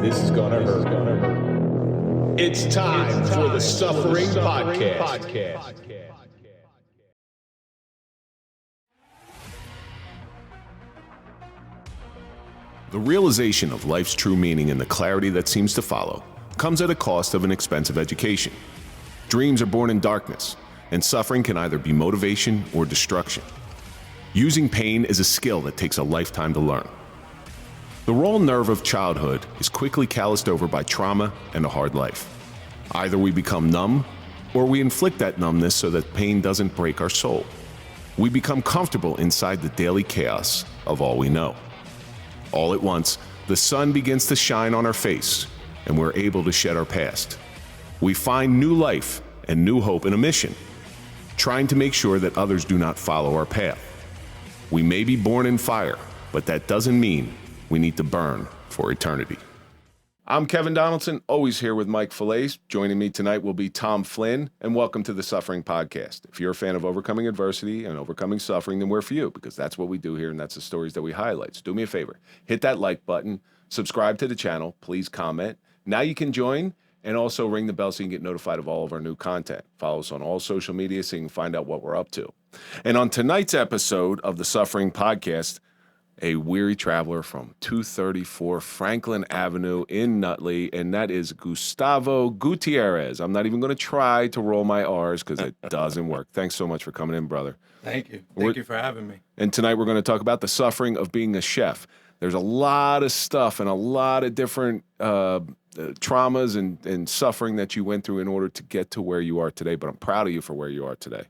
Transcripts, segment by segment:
This is gonna hurt. It's time for the Suffering Podcast. The realization of life's true meaning and the clarity that seems to follow comes at a cost of an expensive education. Dreams are born in darkness, and suffering can either be motivation or destruction. Using pain is a skill that takes a lifetime to learn. The raw nerve of childhood is quickly calloused over by trauma and a hard life. Either we become numb, or we inflict that numbness so that pain doesn't break our soul. We become comfortable inside the daily chaos of all we know. All at once, the sun begins to shine on our face, and we're able to shed our past. We find new life and new hope in a mission, trying to make sure that others do not follow our path. We may be born in fire, but that doesn't mean we need to burn for eternity. I'm Kevin Donaldson, always here with Mike Fillets. Joining me tonight will be Tom Flynn, and welcome to the Suffering Podcast. If you're a fan of overcoming adversity and overcoming suffering, then we're for you, because that's what we do here, and that's the stories that we highlight. So do me a favor, hit that like button, subscribe to the channel, please comment. Now you can join, and also ring the bell so you can get notified of all of our new content. Follow us on all social media so you can find out what we're up to. And on tonight's episode of the Suffering Podcast, a weary traveler from 234 Franklin Avenue in Nutley, and that is Gustavo Gutierrez. I'm not even going to try to roll my R's because it doesn't work. Thanks so much for coming in, brother. Thank you. Thank you for having me. And tonight we're going to talk about the suffering of being a chef. There's a lot of stuff and a lot of different traumas and suffering that you went through in order to get to where you are today, but I'm proud of you for where you are today.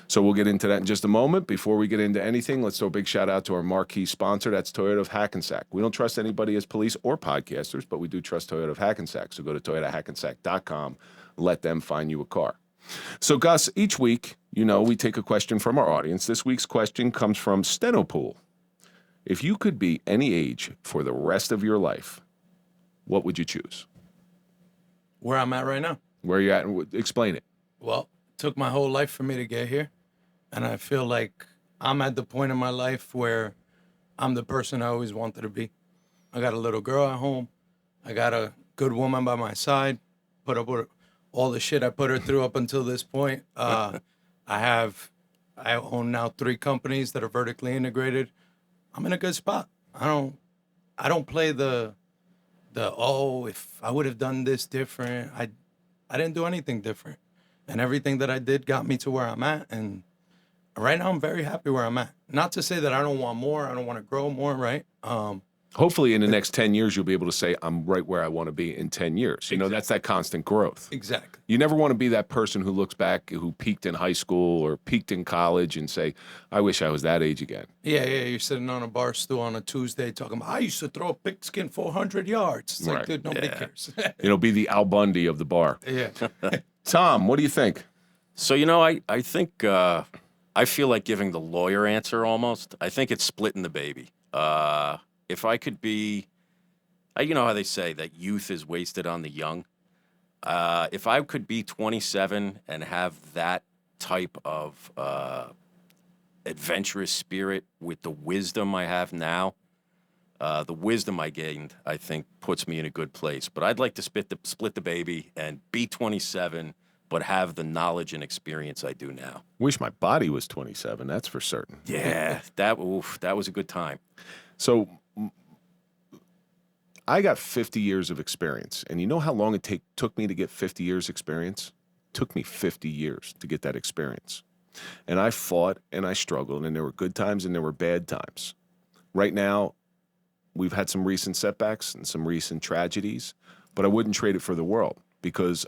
So we'll get into that in just a moment. Before we get into anything, let's throw a big shout out to our marquee sponsor. That's Toyota of Hackensack. We don't trust anybody as police or podcasters, but we do trust Toyota of Hackensack. So go to toyotahackensack.com, let them find you a car. So Gus, each week, we take a question from our audience. This week's question comes from Stenopool. If you could be any age for the rest of your life, what would you choose? Where I'm at right now. Where you at? Explain it. Well, it took my whole life for me to get here. And I feel like I'm at the point in my life where I'm the person I always wanted to be. I got a little girl at home. I got a good woman by my side. Put up with all the shit I put her through up until this point. I own now 3 companies that are vertically integrated. I'm in a good spot. I don't play the if I would have done this different. I didn't do anything different. And everything that I did got me to where I'm at. And right now I'm very happy where I'm at. Not to say that I don't want more, I don't want to grow more, right? Hopefully in the next 10 years, you'll be able to say, I'm right where I want to be in 10 years. Exactly. That's that constant growth. Exactly. You never want to be that person who looks back, who peaked in high school or peaked in college and say, I wish I was that age again. Yeah. You're sitting on a bar stool on a Tuesday talking about, I used to throw a pigskin 400 yards. It's like, dude, nobody cares. Be the Al Bundy of the bar. Yeah. Tom, what do you think? So, I think I feel like giving the lawyer answer almost. I think it's splitting the baby. If I could be, you know how they say that youth is wasted on the young. If I could be 27 and have that type of adventurous spirit with the wisdom I have now, the wisdom I gained, I think, puts me in a good place. But I'd like to split the baby and be 27, but have the knowledge and experience I do now. Wish my body was 27, that's for certain. Yeah, that was a good time. So I got 50 years of experience, and you know how long it took me to get 50 years experience? It took me 50 years to get that experience. And I fought and I struggled, and there were good times and there were bad times. Right now, we've had some recent setbacks and some recent tragedies, but I wouldn't trade it for the world, because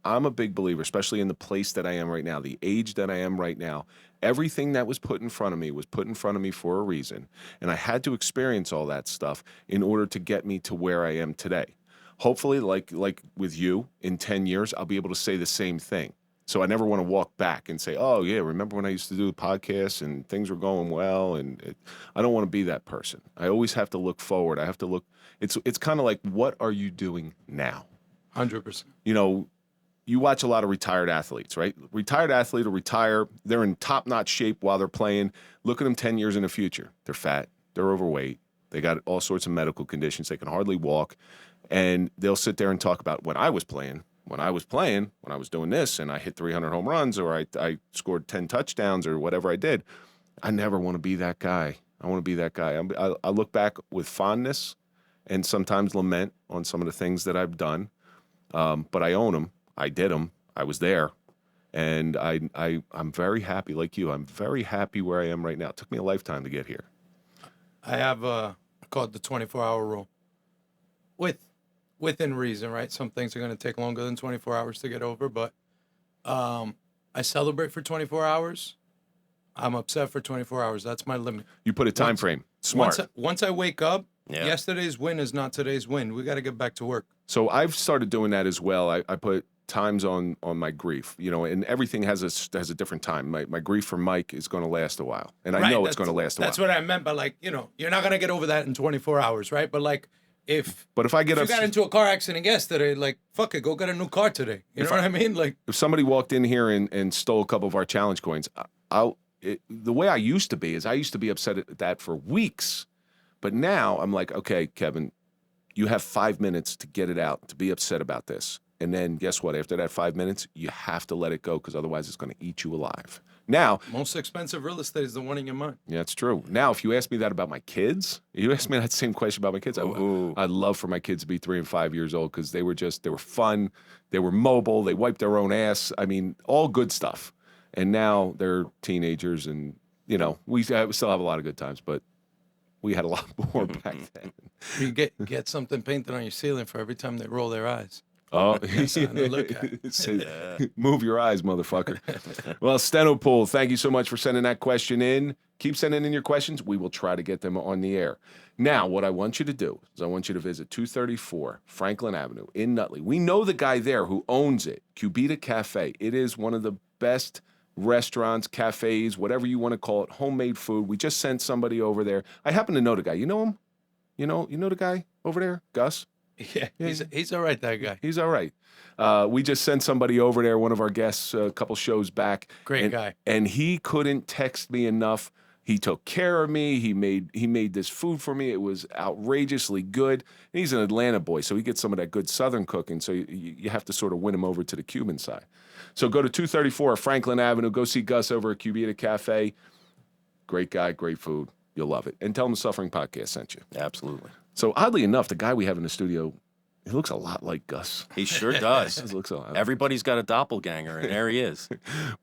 I'm a big believer, especially in the place that I am right now, the age that I am right now. Everything that was put in front of me was put in front of me for a reason, and I had to experience all that stuff in order to get me to where I am today. Hopefully, like with you, in 10 years, I'll be able to say the same thing. So I never want to walk back and say, oh, yeah, remember when I used to do the podcast and things were going well? I don't want to be that person. I always have to look forward. I have to look. It's kind of like, what are you doing now? 100%. You watch a lot of retired athletes, right? Retired athlete will retire. They're in top-notch shape while they're playing. Look at them 10 years in the future. They're fat. They're overweight. They got all sorts of medical conditions. They can hardly walk. And they'll sit there and talk about when I was playing, when I was doing this, and I hit 300 home runs, or I scored 10 touchdowns, or whatever I did. I never want to be that guy. I want to be that guy. I look back with fondness and sometimes lament on some of the things that I've done. But I own them. I did them. I was there. And I'm very happy, like you. I'm very happy where I am right now. It took me a lifetime to get here. I have I call it the 24-hour rule. Within reason, right? Some things are going to take longer than 24 hours to get over, but I celebrate for 24 hours. I'm upset for 24 hours. That's my limit. You put a time frame. Smart. Once I wake up, yesterday's win is not today's win. We got to get back to work. So I've started doing that as well. I put times on my grief, and everything has a different time. My grief for Mike is going to last a while, and I know it's going to last a while. That's what I meant by, like, you're not going to get over that in 24 hours, right? But like, if I got into a car accident yesterday, like, fuck it, go get a new car today. You know what I mean? Like, if somebody walked in here and stole a couple of our challenge coins, the way I used to be is I used to be upset at that for weeks. But now I'm like, okay, Kevin, you have 5 minutes to get it out, to be upset about this. And then guess what? After that 5 minutes, you have to let it go, because otherwise it's going to eat you alive. Now, most expensive real estate is the one in your mind. Yeah, it's true. Now, if you ask me that about my kids, you ask me that same question about my kids, I'd love for my kids to be 3 and 5 years old, because they were fun, they were mobile, they wiped their own ass. I mean, all good stuff. And now they're teenagers, and, we still have a lot of good times, but we had a lot more back then. You get something painted on your ceiling for every time they roll their eyes. Oh, look at. Move your eyes, motherfucker. Well, Stenopool, thank you so much for sending that question in. Keep sending in your questions. We will try to get them on the air. Now, what I want you to do is I want you to visit 234 Franklin Avenue in Nutley. We know the guy there who owns it, Cubita Cafe. It is one of the best restaurants, cafes, whatever you want to call it, homemade food. We just sent somebody over there. I happen to know the guy. You know him? You know the guy over there, Gus? Yeah, he's all right, that guy. He's all right. We just sent somebody over there, one of our guests, a couple shows back. Great guy. And he couldn't text me enough. He took care of me. He made this food for me. It was outrageously good. And he's an Atlanta boy, so he gets some of that good Southern cooking. So you have to sort of win him over to the Cuban side. So go to 234 Franklin Avenue. Go see Gus over at Cubita Cafe. Great guy, great food. You'll love it. And tell him the Suffering Podcast sent you. Absolutely. So oddly enough, the guy we have in the studio, he looks a lot like Gus. He sure does. He looks a lot. Everybody's got a doppelganger, and there he is.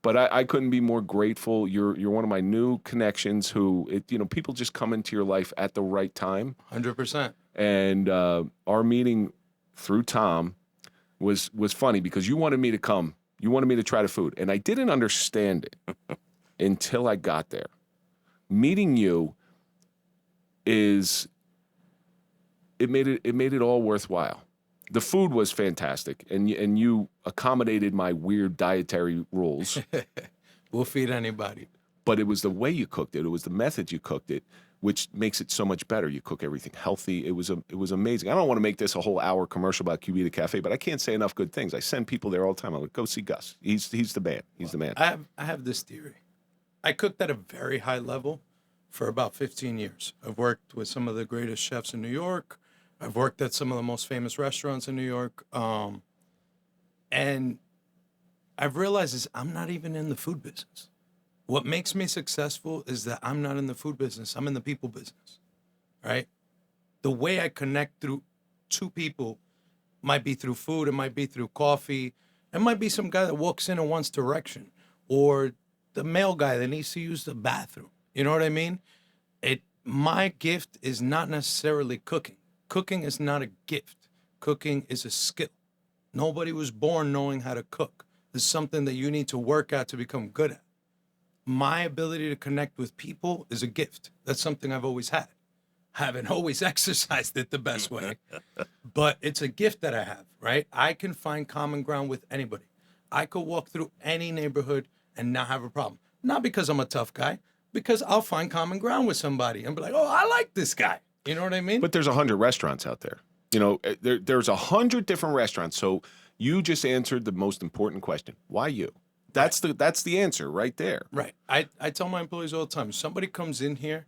But I couldn't be more grateful. You're one of my new connections who, people just come into your life at the right time. 100%. And our meeting through Tom was funny, because you wanted me to come. You wanted me to try the food. And I didn't understand it until I got there. Meeting you it made it all worthwhile. The food was fantastic, and you accommodated my weird dietary rules. We'll feed anybody. But it was the way you cooked it. It was the method you cooked it, which makes it so much better. You cook everything healthy. It was amazing. I don't want to make this a whole hour commercial about Cubita Cafe, but I can't say enough good things. I send people there all the time. I'm like, go see Gus. He's the man. He's the man. I have this theory. I cooked at a very high level for about 15 years. I've worked with some of the greatest chefs in New York. I've worked at some of the most famous restaurants in New York. And I've realized is I'm not even in the food business. What makes me successful is that I'm not in the food business. I'm in the people business, right? The way I connect through two people might be through food. It might be through coffee. It might be some guy that walks in and wants direction, or the male guy that needs to use the bathroom. You know what I mean? My gift is not necessarily cooking. Cooking is not a gift. Cooking is a skill. Nobody was born knowing how to cook. It's something that you need to work at to become good at. My ability to connect with people is a gift. That's something I've always had. Haven't always exercised it the best way, but it's a gift that I have, right? I can find common ground with anybody. I could walk through any neighborhood and not have a problem. Not because I'm a tough guy, because I'll find common ground with somebody and be like, oh, I like this guy. You know what I mean? But there's 100 restaurants out there. There's 100 different restaurants. So you just answered the most important question. Why you? That's the answer right there. Right. I tell my employees all the time, if somebody comes in here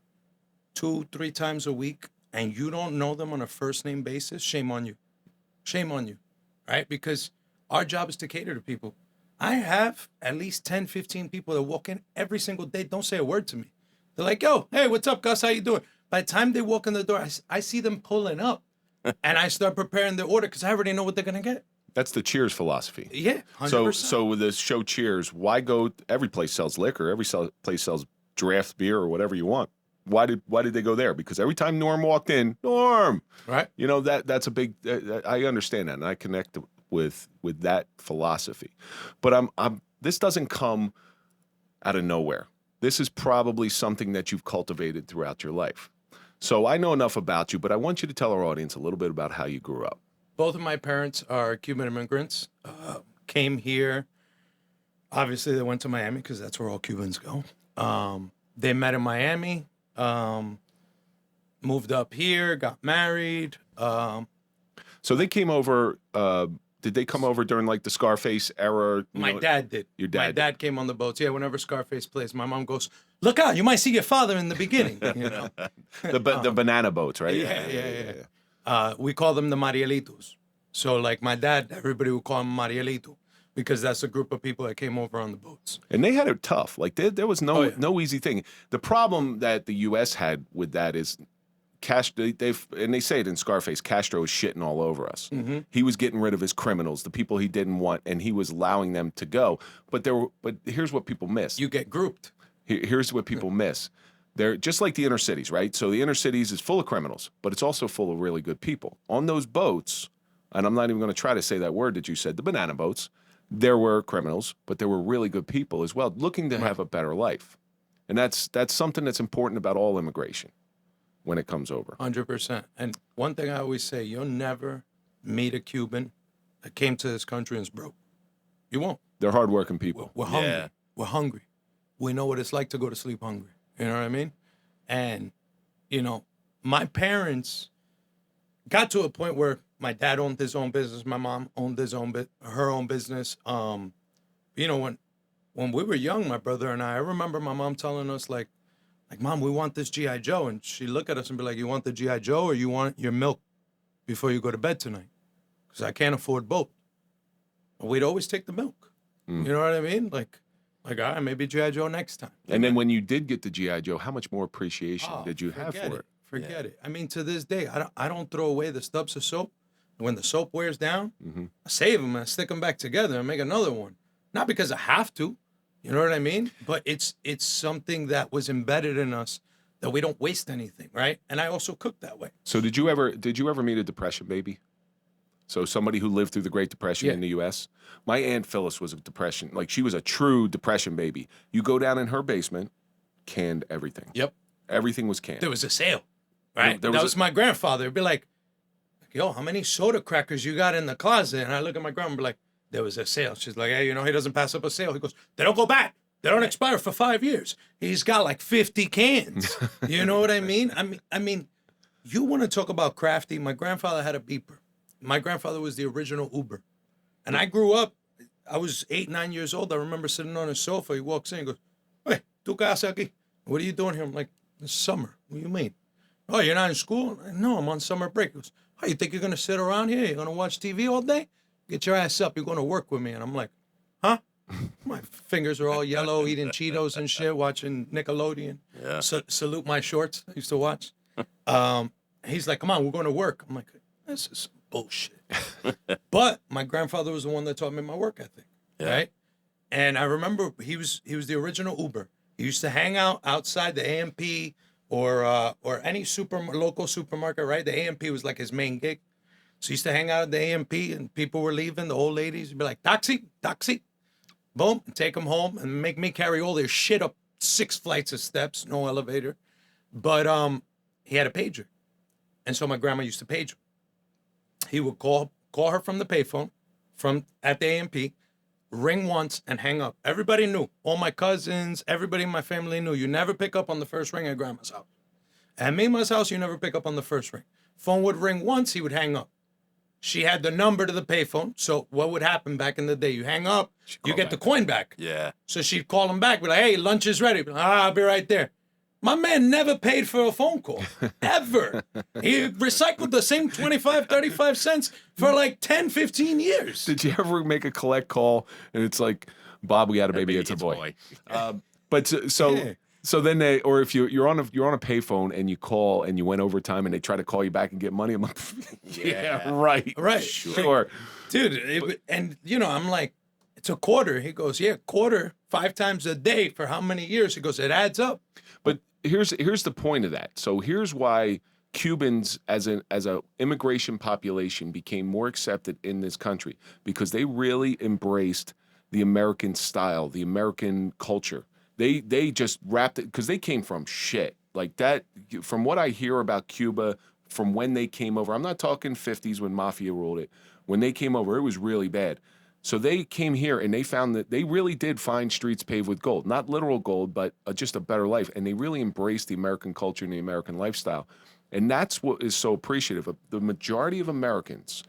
2-3 times a week and you don't know them on a first name basis, shame on you. shame on you, right? Because our job is to cater to people. I have at least 10, 15 people that walk in every single day, don't say a word to me. They're like, yo, hey, what's up, Gus? How you doing? By the time they walk in the door, I see them pulling up and I start preparing their order because I already know what they're going to get. That's the Cheers philosophy. Yeah, 100%. So with this show Cheers, why go? Every place sells liquor. Every place sells draft beer or whatever you want. Why did they go there? Because every time Norm walked in, Norm, right? You know that's a big. I understand that, and I connect with that philosophy. But this doesn't come out of nowhere. This is probably something that you've cultivated throughout your life. So I know enough about you, but I want you to tell our audience a little bit about how you grew up. Both of my parents are Cuban immigrants. Came here. Obviously, they went to Miami because that's where all Cubans go. They met in Miami. Moved up here, got married. So they came over. Did they come over during like the Scarface era? My dad did. Your dad? My dad came on the boats. Yeah, whenever Scarface plays, my mom goes, "Look out! You might see your father in the beginning." You know, the banana boats, right? Yeah. We call them the Marielitos. So like my dad, everybody would call him Marielito because that's a group of people that came over on the boats. And they had it tough. Like there was no easy thing. The problem that the U.S. had with that is they say it in Scarface, Castro was shitting all over us. Mm-hmm. He was getting rid of his criminals, the people he didn't want, and he was allowing them to go. But here's what people miss. You get grouped. Here's what people miss. They're just like the inner cities, right? So the inner cities is full of criminals, but it's also full of really good people. On those boats, and I'm not even going to try to say that word that you said, the banana boats, there were criminals, but there were really good people as well, looking to have a better life. And that's something that's important about all immigration when it comes over. 100%. And one thing I always say, you'll never meet a Cuban that came to this country and is broke. You won't. They're hardworking people. We're hungry. Yeah. We're hungry. We know what it's like to go to sleep hungry. You know what I mean? And, my parents got to a point where my dad owned his own business. My mom owned her own business. When we were young, my brother and I remember my mom telling us, like, Mom, we want this G.I. Joe. And she'd look at us and be like, you want the G.I. Joe or you want your milk before you go to bed tonight? Because I can't afford both. And we'd always take the milk. You know what I mean? Like, all right, maybe G.I. Joe next time. And then when you did get the G.I. Joe, how much more appreciation did you have for it? Forget it. I mean, to this day, I don't throw away the stubs of soap. When the soap wears down, I save them and I stick them back together and make another one. Not because I have to. You know what I mean? But it's something that was embedded in us that we don't waste anything, right? And I also cook that way. So did you ever meet a depression baby? So somebody who lived through the Great Depression in the U.S. My Aunt Phyllis was a depression, like she was a true depression baby. You go down in her basement, canned everything. Yep. Everything was canned. There was a sale, right? That was my grandfather. It'd be like, yo, how many soda crackers you got in the closet? And I look at my grandma and be like, there was a sale. She's like, hey, he doesn't pass up a sale. He goes, they don't go back. They don't expire for 5 years. He's got like 50 cans. You know what I mean? I mean, you want to talk about crafty? My grandfather had a beeper. My grandfather was the original Uber. And I grew up, I was 8, 9 years old. I remember sitting on his sofa. He walks in and goes, hey, tu casa aquí? What are you doing here? I'm like, it's summer. What do you mean? Oh, you're not in school? No, I'm on summer break. He goes, oh, you think you're going to sit around here? You're going to watch TV all day? Get your ass up. You're going to work with me. And I'm like, huh? My fingers are all yellow, eating Cheetos and shit, watching Nickelodeon. Yeah. Salute My Shorts. I used to watch. He's like, come on, we're going to work. I'm like, this is some bullshit. But my grandfather was the one that taught me my work ethic, right? And I remember he was the original Uber. He used to hang out outside the AMP or any local supermarket, right? The AMP was like his main gig. So he used to hang out at the AMP and people were leaving, the old ladies would be like, taxi, taxi. Boom, and take them home and make me carry all their shit up 6 flights of steps, no elevator. But he had a pager. And so my grandma used to page him. He would call her from the payphone at the AMP, ring once and hang up. Everybody knew. All my cousins, everybody in my family knew. You never pick up on the first ring at grandma's house. At Mima's house, you never pick up on the first ring. Phone would ring once, he would hang up. She had the number to the payphone. So what would happen back in the day? You hang up, you get the coin back. Yeah. So she'd call him back, be like, hey, lunch is ready. I'll be right there. My man never paid for a phone call, ever. He recycled the same 25, 35 cents for like 10, 15 years. Did you ever make a collect call and it's like, Bob, we had a baby, it's a boy. But so then they, or if you're on a payphone and you call and you went overtime and they try to call you back and get money, I'm like, yeah, right. Sure. Dude, and you know, I'm like, it's a quarter. He goes, yeah, quarter, 5 times a day for how many years? He goes, it adds up. But here's the point of that. So here's why Cubans as a immigration population became more accepted in this country, because they really embraced the American style, the American culture. They just wrapped it, because they came from shit like that. From what I hear about Cuba, from when they came over, I'm not talking 50s when mafia ruled it. When they came over, it was really bad. So they came here and they found that they really did find streets paved with gold, not literal gold, but just a better life. And they really embraced the American culture and the American lifestyle. And that's what is so appreciative of the majority of Americans.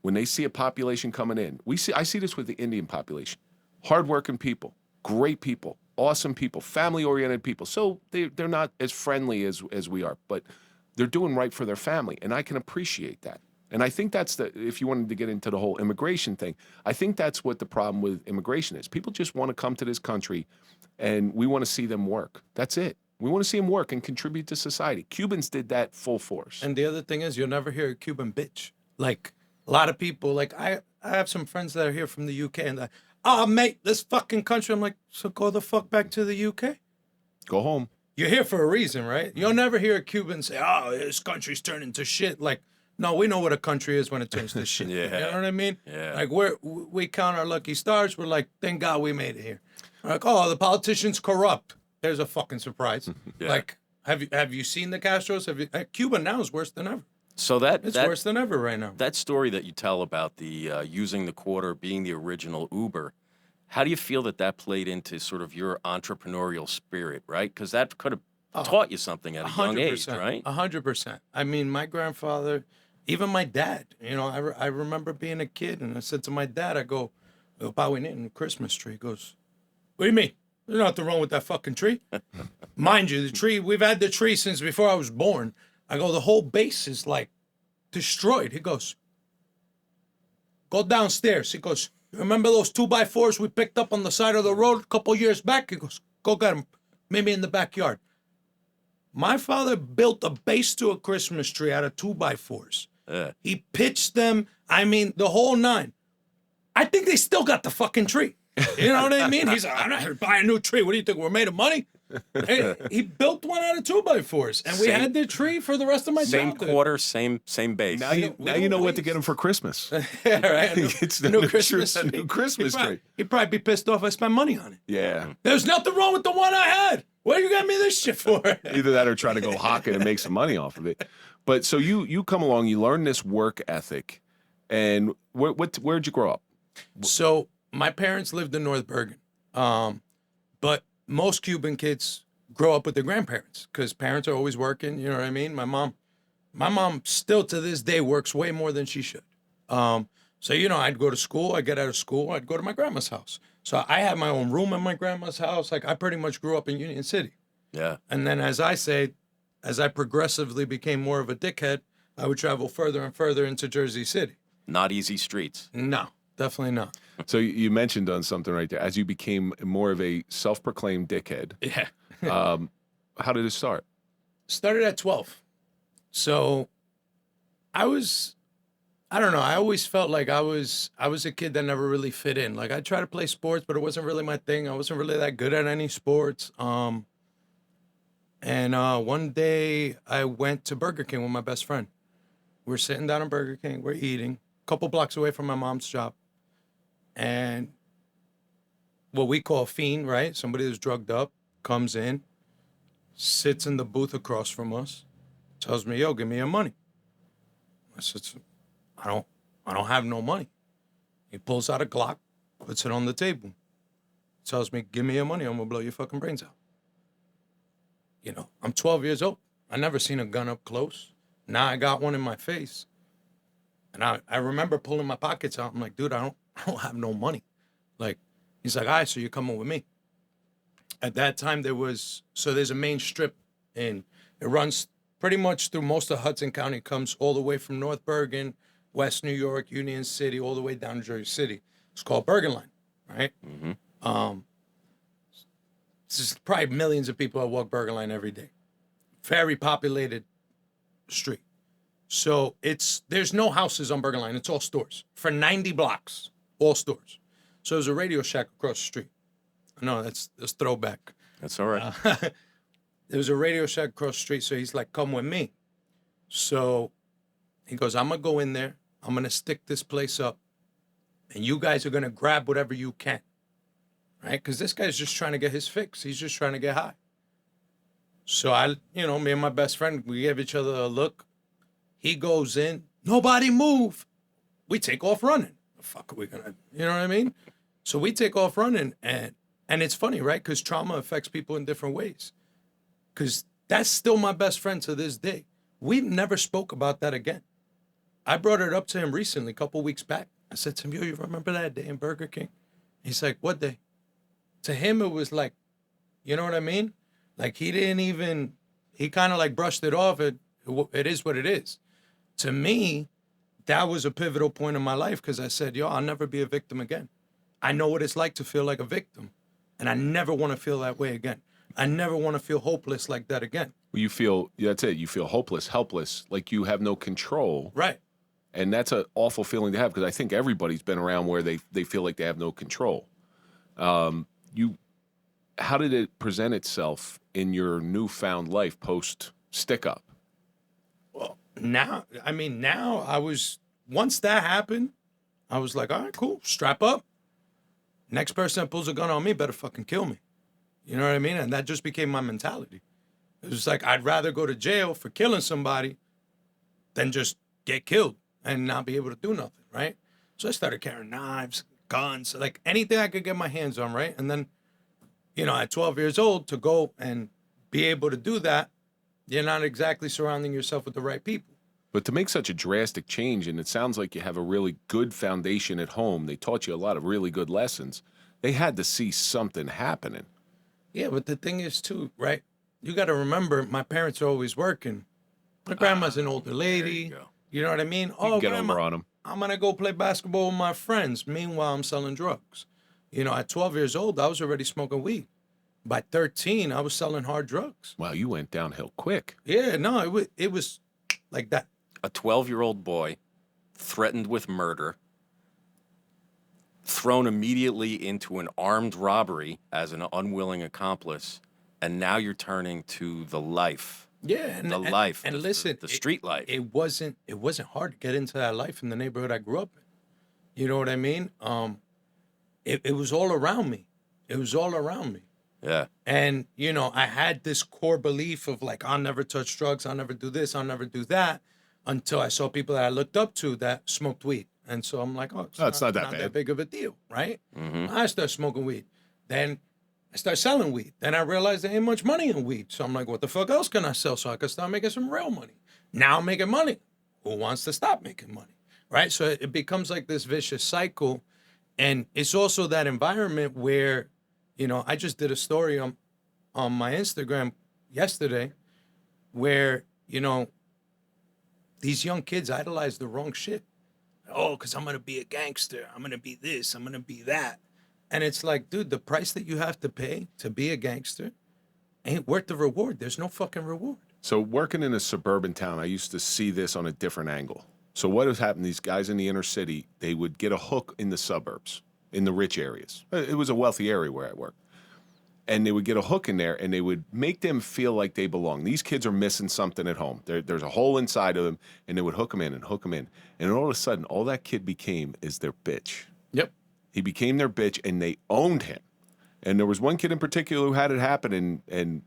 When they see a population coming in, I see this with the Indian population, hardworking people, great people, awesome people, family-oriented people. So they're not as friendly as we are, but they're doing right for their family. And I can appreciate that. And I think that's if you wanted to get into the whole immigration thing, I think that's what the problem with immigration is. People just want to come to this country and we want to see them work. That's it. We want to see them work and contribute to society. Cubans did that full force. And the other thing is, you'll never hear a Cuban bitch. Like, a lot of people, like, I have some friends that are here from the UK and they're, oh, mate, this fucking country. I'm like, so go the fuck back to the UK. Go home. You're here for a reason, right? You'll never hear a Cuban say, oh, this country's turning to shit. Like, no, we know what a country is when it turns to shit. Yeah. You know what I mean? Yeah. Like, we count our lucky stars. We're like, thank God we made it here. We're like, oh, the politicians corrupt. There's a fucking surprise. Yeah. Like, have you seen the Castros? Cuba now is worse than ever. So It's worse than ever right now. That story that you tell about the using the quarter being the original Uber, how do you feel that played into sort of your entrepreneurial spirit, right? Because that could have taught you something at a young age, right? 100%. I mean, my grandfather, even my dad, you know, I remember being a kid and I said to my dad, I go, "Pa, we need a Christmas tree." He goes, "What do you mean? There's nothing wrong with that fucking tree." Mind you, the tree, we've had the tree since before I was born. I go, the whole base is like destroyed. He goes, "Go downstairs." He goes, "Remember those 2x4s we picked up on the side of the road a couple years back?" He goes, "Go get them. Maybe in the backyard." My father built a base to a Christmas tree out of 2x4s. He pitched them. I mean, the whole 9. I think they still got the fucking tree. You know what I mean? He's like, "I'm not here to buy a new tree. What do you think? We're made of money?" Hey, he built one out of 2x4s, and we had the tree for the rest of my Same childhood. quarter, same base. Now you know what to get them for Christmas. Yeah, right. It's A new Christmas a new Christmas tree. He'd probably be pissed off I spent money on it. Yeah. There's nothing wrong with the one I had. What you got me this shit for? Either that or try to go hawk it and make some money off of it. But so you come along, you learn this work ethic, and where'd you grow up? So my parents lived in North Bergen, but most Cuban kids grow up with their grandparents because parents are always working. You know what I mean? My mom still to this day works way more than she should. So you know, I'd go to school, I'd get out of school, I'd go to my grandma's house. So I had my own room in my grandma's house. Like, I pretty much grew up in Union City. Yeah. And then, as I progressively became more of a dickhead, I would travel further and further into Jersey City. Not easy streets. No, definitely not. So you mentioned on something right there, as you became more of a self-proclaimed dickhead. Yeah. How did it start? Started at 12. So I don't know. I always felt like I was a kid that never really fit in. Like, I tried to play sports, but it wasn't really my thing. I wasn't really that good at any sports. And one day I went to Burger King with my best friend. We're sitting down at Burger King. We're eating a couple blocks away from my mom's shop. And what we call a fiend, right? Somebody that's drugged up comes in, sits in the booth across from us, tells me, "Yo, give me your money." I said, I don't have no money. He pulls out a Glock, puts it on the table, tells me, "Give me your money, I'm gonna blow your fucking brains out." You know, I'm 12 years old. I never seen a gun up close. Now I got one in my face. And I remember pulling my pockets out. I'm like, "Dude, I don't have no money." Like, he's like, "All right, so you're coming with me." At that time there's a main strip And it runs pretty much through most of Hudson County, comes all the way from North Bergen, West New York, Union City, all the way down to Jersey City. It's called Bergen Line, right? There's probably millions of people that walk Bergen Line every day. Very populated street. So there's no houses on Bergen Line. It's all stores. For 90 blocks, all stores. So there's a Radio Shack across the street. No, that's throwback. That's all right. There was a Radio Shack across the street, so he's like, come with me. So he goes, I'm going to go in there. I'm going to stick this place up. And you guys are going to grab whatever you can. Right? Because this guy's just trying to get his fix. He's just trying to get high. So me and my best friend, we gave each other a look. He goes in. Nobody move. We take off running. The fuck are we going to, you know what I mean? So we take off running. And it's funny, right? Because trauma affects people in different ways. Because that's still my best friend to this day. We've never spoke about that again. I brought it up to him recently, a couple weeks back. I said to him, yo, you remember that day in Burger King? He's like, what day? To him, it was like, you know what I mean? Like, he kind of like brushed it off. It is what it is. To me, that was a pivotal point in my life because I said, yo, I'll never be a victim again. I know what it's like to feel like a victim, and I never want to feel that way again. I never want to feel hopeless like that again. That's it. You feel hopeless, helpless, like you have no control. Right. And that's an awful feeling to have because I think everybody's been around where they feel like they have no control. How did it present itself in your newfound life post stick up? Well, now once that happened, I was like, all right, cool, strap up. Next person that pulls a gun on me better fucking kill me. You know what I mean? And that just became my mentality. It was like, I'd rather go to jail for killing somebody than just get killed and not be able to do nothing, right? So I started carrying knives, guns, like anything I could get my hands on, right? And then, at 12 years old, to go and be able to do that, you're not exactly surrounding yourself with the right people. But to make such a drastic change, and it sounds like you have a really good foundation at home, they taught you a lot of really good lessons, they had to see something happening. Yeah, but the thing is, too, right? You got to remember, my parents are always working. My grandma's an older lady. You know what I mean? Get grandma, over on them. I'm going to go play basketball with my friends. Meanwhile, I'm selling drugs. At 12 years old, I was already smoking weed. By 13, I was selling hard drugs. Wow, you went downhill quick. Yeah, no, it was like that. A 12-year-old boy threatened with murder, thrown immediately into an armed robbery as an unwilling accomplice, and now you're turning to the life. Yeah, and listen, the street life. It wasn't hard to get into that life in the neighborhood I grew up in. You know what I mean? It was all around me. It was all around me. Yeah. And I had this core belief of like, I'll never touch drugs, I'll never do this, I'll never do that, until I saw people that I looked up to that smoked weed. And so I'm like, it's not that big of a deal, right? Mm-hmm. I started smoking weed. Then I started selling weed. Then I realized there ain't much money in weed. So I'm like, what the fuck else can I sell so I can start making some real money? Now I'm making money. Who wants to stop making money, right? So it becomes like this vicious cycle. And it's also that environment where, I just did a story on my Instagram yesterday where, these young kids idolize the wrong shit. Oh, because I'm going to be a gangster. I'm going to be this. I'm going to be that. And it's like, dude, the price that you have to pay to be a gangster ain't worth the reward. There's no fucking reward. So working in a suburban town, I used to see this on a different angle. So what has happened, these guys in the inner city, they would get a hook in the suburbs, in the rich areas. It was a wealthy area where I worked. And they would get a hook in there, and they would make them feel like they belong. These kids are missing something at home. There's a hole inside of them, and they would hook them in and hook them in. And all of a sudden, all that kid became is their bitch. Yep. He became their bitch, and they owned him. And there was one kid in particular who had it happen, and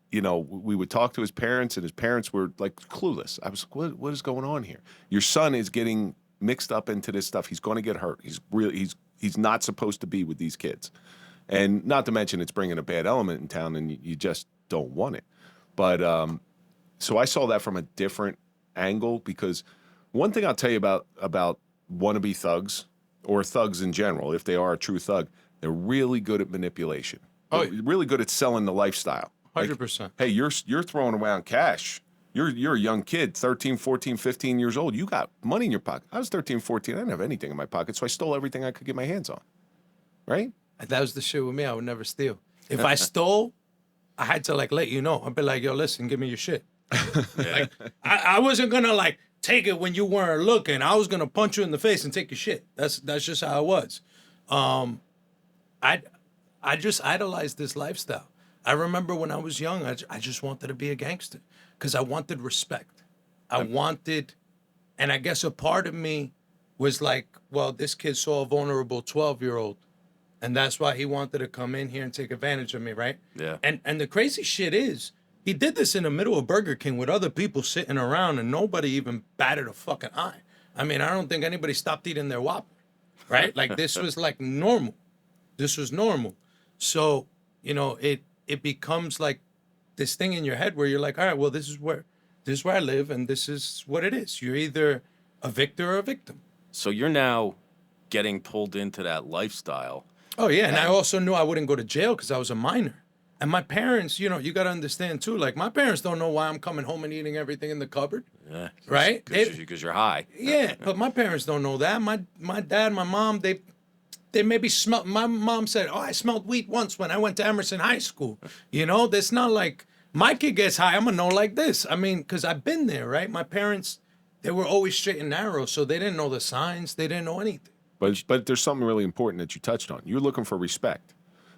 we would talk to his parents, and his parents were, like, clueless. I was like, what is going on here? Your son is getting mixed up into this stuff. He's going to get hurt. He's not supposed to be with these kids. And not to mention it's bringing a bad element in town, and you just don't want it. But so I saw that from a different angle, because one thing I'll tell you about wannabe thugs, or thugs in general, if they are a true thug, they're really good at manipulation. They're really good at selling the lifestyle. 100%. Hey, you're throwing around cash. You're a young kid, 13, 14, 15 years old. You got money in your pocket. I was 13, 14. I didn't have anything in my pocket, so I stole everything I could get my hands on. Right? That was the shit with me. I would never steal. If I stole, I had to like let you know. I'd be like, yo, listen, give me your shit. Like, I wasn't gonna like take it when you weren't looking. I was gonna punch you in the face and take your shit. That's just how it was. I just idolized this lifestyle. I remember when I was young, I just wanted to be a gangster because I wanted respect. And I guess a part of me was like, well, this kid saw a vulnerable 12-year-old, and that's why he wanted to come in here and take advantage of me, right? Yeah. And the crazy shit is, he did this in the middle of Burger King with other people sitting around, and nobody even batted a fucking eye. I mean, I don't think anybody stopped eating their Whopper, right? Like, this was like normal. This was normal. So, you know, it becomes like this thing in your head where you're like, all right, well, this is where I live, and this is what it is. You're either a victor or a victim. So you're now getting pulled into that lifestyle. Oh, yeah. And I also knew I wouldn't go to jail because I was a minor. And my parents, you know, you got to understand, too, like, my parents don't know why I'm coming home and eating everything in the cupboard. Yeah. Right? Because you're high. Yeah, but my parents don't know that. My dad, my mom, they maybe smelled. My mom said, "Oh, I smelled weed once when I went to Emerson High School." You know, that's not like my kid gets high. I'm gonna know like this. I mean, because I've been there, right? My parents, they were always straight and narrow, so they didn't know the signs. They didn't know anything. But there's something really important that you touched on. You're looking for respect.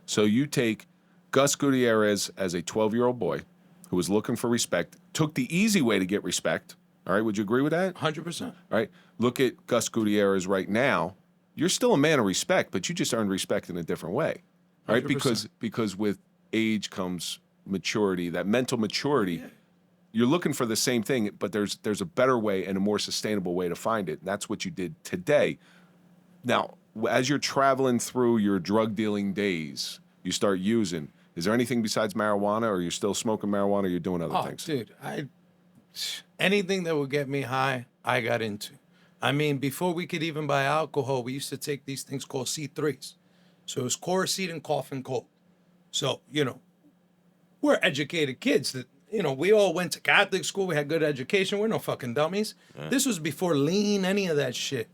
So you take Gus Gutierrez as a 12-year-old boy who was looking for respect, took the easy way to get respect. All right, would you agree with that? 100%. All right. Look at Gus Gutierrez right now. You're still a man of respect, but you just earned respect in a different way, right? 100%. Because with age comes maturity, that mental maturity. Yeah. You're looking for the same thing, but there's a better way and a more sustainable way to find it. And that's what you did today. Now, as you're traveling through your drug dealing days, you start using. Is there anything besides marijuana, or you're still smoking marijuana, or you're doing other things? Dude, anything that would get me high, I got into. I mean, before we could even buy alcohol, we used to take these things called C3s. So it was Coricidin, cough, and cold. So, you know, we're educated kids that, you know, we all went to Catholic school. We had good education. We're no fucking dummies. Yeah. This was before lean, any of that shit.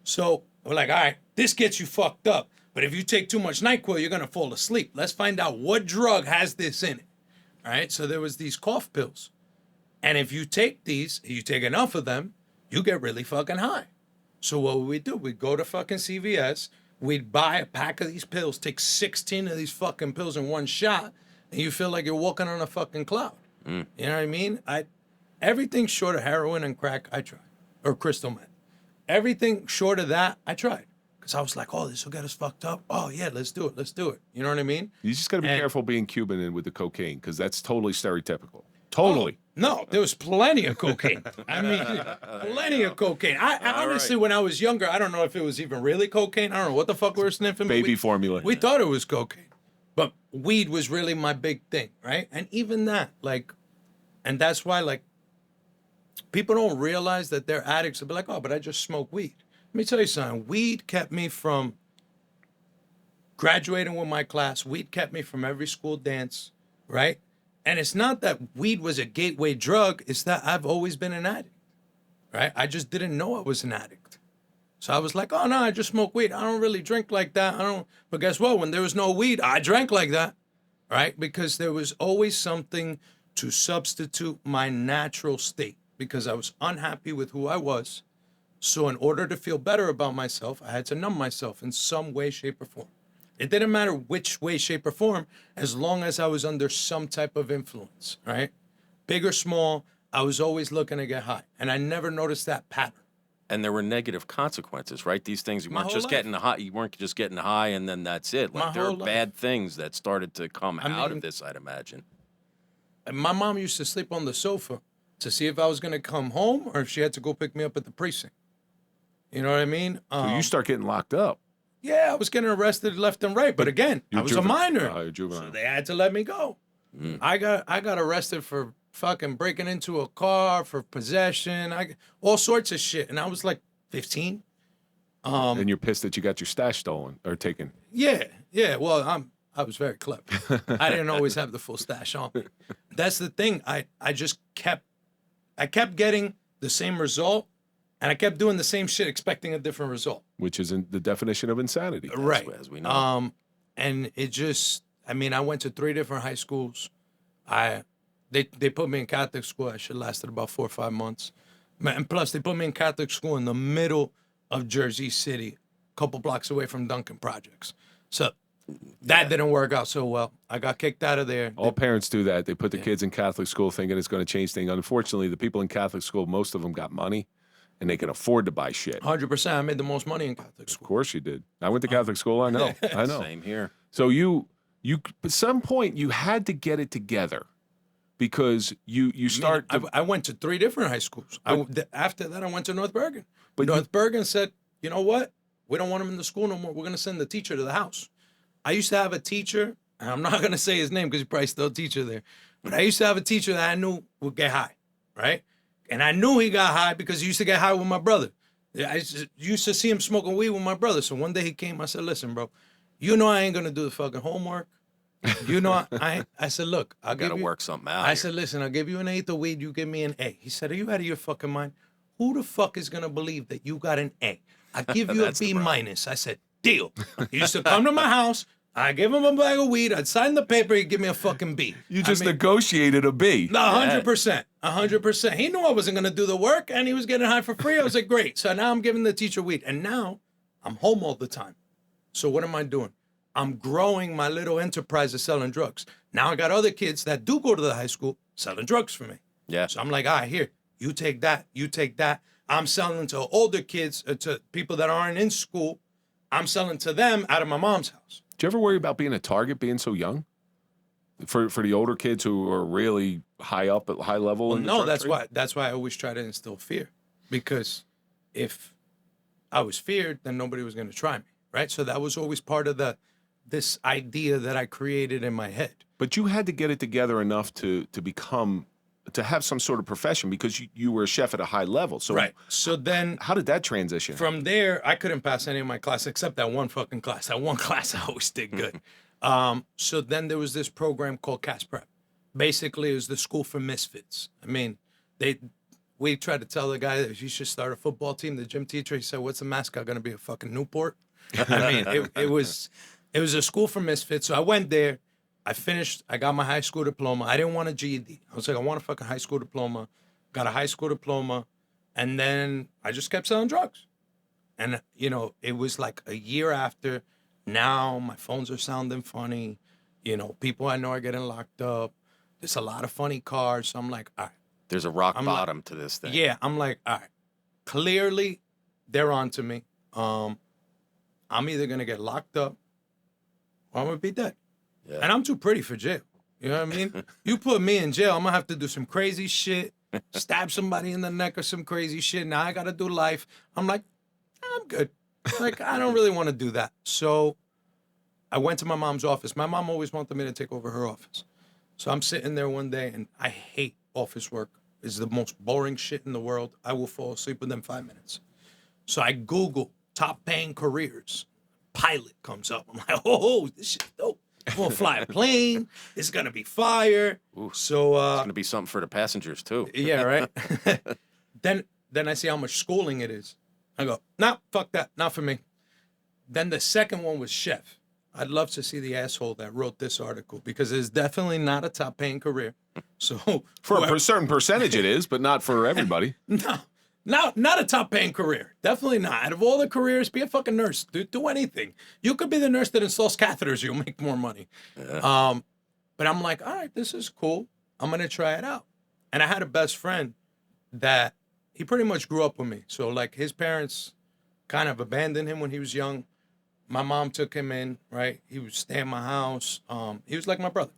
So we're like, all right, this gets you fucked up. But if you take too much NyQuil, you're going to fall asleep. Let's find out what drug has this in it. All right. So there was these cough pills. And if you take these, you take enough of them, you get really fucking high. So what would we do? We'd go to fucking CVS. We'd buy a pack of these pills, take 16 of these fucking pills in one shot, and you feel like you're walking on a fucking cloud. You know what I mean? Everything short of heroin and crack, I tried. Or crystal meth. Everything short of that, I tried. Because I was like, oh, this will get us fucked up. Oh, yeah, let's do it. Let's do it. You know what I mean? You just got to be careful being Cuban and with the cocaine, because that's totally stereotypical. Totally. Oh, no, there was plenty of cocaine. I mean, plenty of cocaine. I honestly, when I was younger, I don't know if it was even really cocaine. I don't know what the fuck we were sniffing. Baby formula. We thought it was cocaine. But weed was really my big thing, right? And even that, like, and that's why, like, people don't realize that they're addicts. They'll be like, oh, but I just smoke weed. Let me tell you something. Weed kept me from graduating with my class. Weed kept me from every school dance, right? And it's not that weed was a gateway drug. It's that I've always been an addict, right? I just didn't know I was an addict. So I was like, oh, no, I just smoke weed. I don't really drink like that. But guess what? When there was no weed, I drank like that, right? Because there was always something to substitute my natural state because I was unhappy with who I was. So in order to feel better about myself, I had to numb myself in some way, shape, or form. It didn't matter which way, shape, or form, as long as I was under some type of influence, right? Big or small, I was always looking to get high. And I never noticed that pattern. And there were negative consequences, right? These things, you weren't just getting high. You weren't just getting high and then that's it. Like, there are bad things that started to come out of this, I'd imagine. And my mom used to sleep on the sofa to see if I was going to come home or if she had to go pick me up at the precinct. You know what I mean? So you start getting locked up. Yeah, I was getting arrested left and right. But again, I was a minor. You're juvenile. So they had to let me go. I got arrested for fucking breaking into a car, for possession, all sorts of shit. And I was like 15. And you're pissed that you got your stash stolen or taken. Yeah. Well, I was very clever. I didn't always have the full stash on me. That's the thing. I kept getting the same result, and I kept doing the same shit expecting a different result. Which is the definition of insanity. Right. As we know. And it just, I mean, I went to 3 different high schools. They put me in Catholic school. I should have lasted about 4 or 5 months. And plus, they put me in Catholic school in the middle of Jersey City, a couple blocks away from Duncan Projects. So that didn't work out so well. I got kicked out of there. All parents do that. They put the kids in Catholic school thinking it's going to change things. Unfortunately, the people in Catholic school, most of them got money, and they can afford to buy shit. 100%. I made the most money in Catholic school. Of course you did. I went to Catholic school. I know. I know. Same here. So you at some point you had to get it together because you start. I went to 3 different high schools. After that, I went to North Bergen. But North Bergen said, you know what? We don't want him in the school no more. We're going to send the teacher to the house. I used to have a teacher, and I'm not going to say his name because he's probably still a teacher there, but I used to have a teacher that I knew would get high, right? And I knew he got high because he used to get high with my brother. I used to see him smoking weed with my brother. So one day he came, I said, listen, bro, you know I ain't going to do the fucking homework. You know, I said, look, I got to work something out. I said, listen, I'll give you an 8th of weed. You give me an A. He said, are you out of your fucking mind? Who the fuck is going to believe that you got an A? I give you a B minus. I said, deal. He used to come to my house. I give him a bag of weed. I'd sign the paper. He'd give me a fucking B. You just negotiated a B. 100%. 100%. He knew I wasn't going to do the work, and he was getting high for free. I was like, great. So now I'm giving the teacher weed. And now I'm home all the time. So what am I doing? I'm growing my little enterprise of selling drugs. Now I got other kids that do go to the high school selling drugs for me. Yeah. So I'm like, all right, here, you take that. You take that. I'm selling to older kids, to people that aren't in school. I'm selling to them out of my mom's house. Do you ever worry about being a target, being so young? For the older kids who are really high up at high level? Well, no, that's why I always try to instill fear. Because if I was feared, then nobody was going to try me, right? So that was always part of this idea that I created in my head. But you had to get it together enough to have some sort of profession because you were a chef at a high level. So right. So then, how did that transition? From there, I couldn't pass any of my classes except that one fucking class. That one class I always did good. So then there was this program called CAS Prep. Basically, it was the school for misfits. I mean, we tried to tell the guy that you should start a football team. The gym teacher, he said, "What's the mascot going to be? A fucking Newport?" I mean, it was a school for misfits. So I went there. I finished, I got my high school diploma. I didn't want a GED. I was like, I want a fucking high school diploma. Got a high school diploma. And then I just kept selling drugs. And, you know, it was like a year after. Now my phones are sounding funny. You know, people I know are getting locked up. There's a lot of funny cars. So I'm like, all right. There's a rock bottom to this thing. Yeah, I'm like, all right. Clearly, they're onto me. I'm either going to get locked up or I'm going to be dead. Yeah. And I'm too pretty for jail. You know what I mean? You put me in jail, I'm going to have to do some crazy shit, stab somebody in the neck or some crazy shit. Now I got to do life. I'm like, I'm good. Like, I don't really want to do that. So I went to my mom's office. My mom always wanted me to take over her office. So I'm sitting there one day, and I hate office work. It's the most boring shit in the world. I will fall asleep within 5 minutes. So I Google top paying careers. Pilot comes up. I'm like, oh, this shit's dope. I'm gonna fly a plane. It's gonna be fire. Ooh, so it's gonna be something for the passengers too. Yeah, right. Then I see how much schooling it is. I go, nah, fuck that, not for me. Then the second one was chef. I'd love to see the asshole that wrote this article because it's definitely not a top paying career. So for a certain percentage it is, but not for everybody. No, not a top-paying career. Definitely not. Out of all the careers, be a fucking nurse. Do anything. You could be the nurse that installs catheters. You'll make more money. Yeah. But I'm like, all right, this is cool. I'm going to try it out. And I had a best friend that he pretty much grew up with me. So, like, his parents kind of abandoned him when he was young. My mom took him in, right? He would stay in my house. He was like my brother.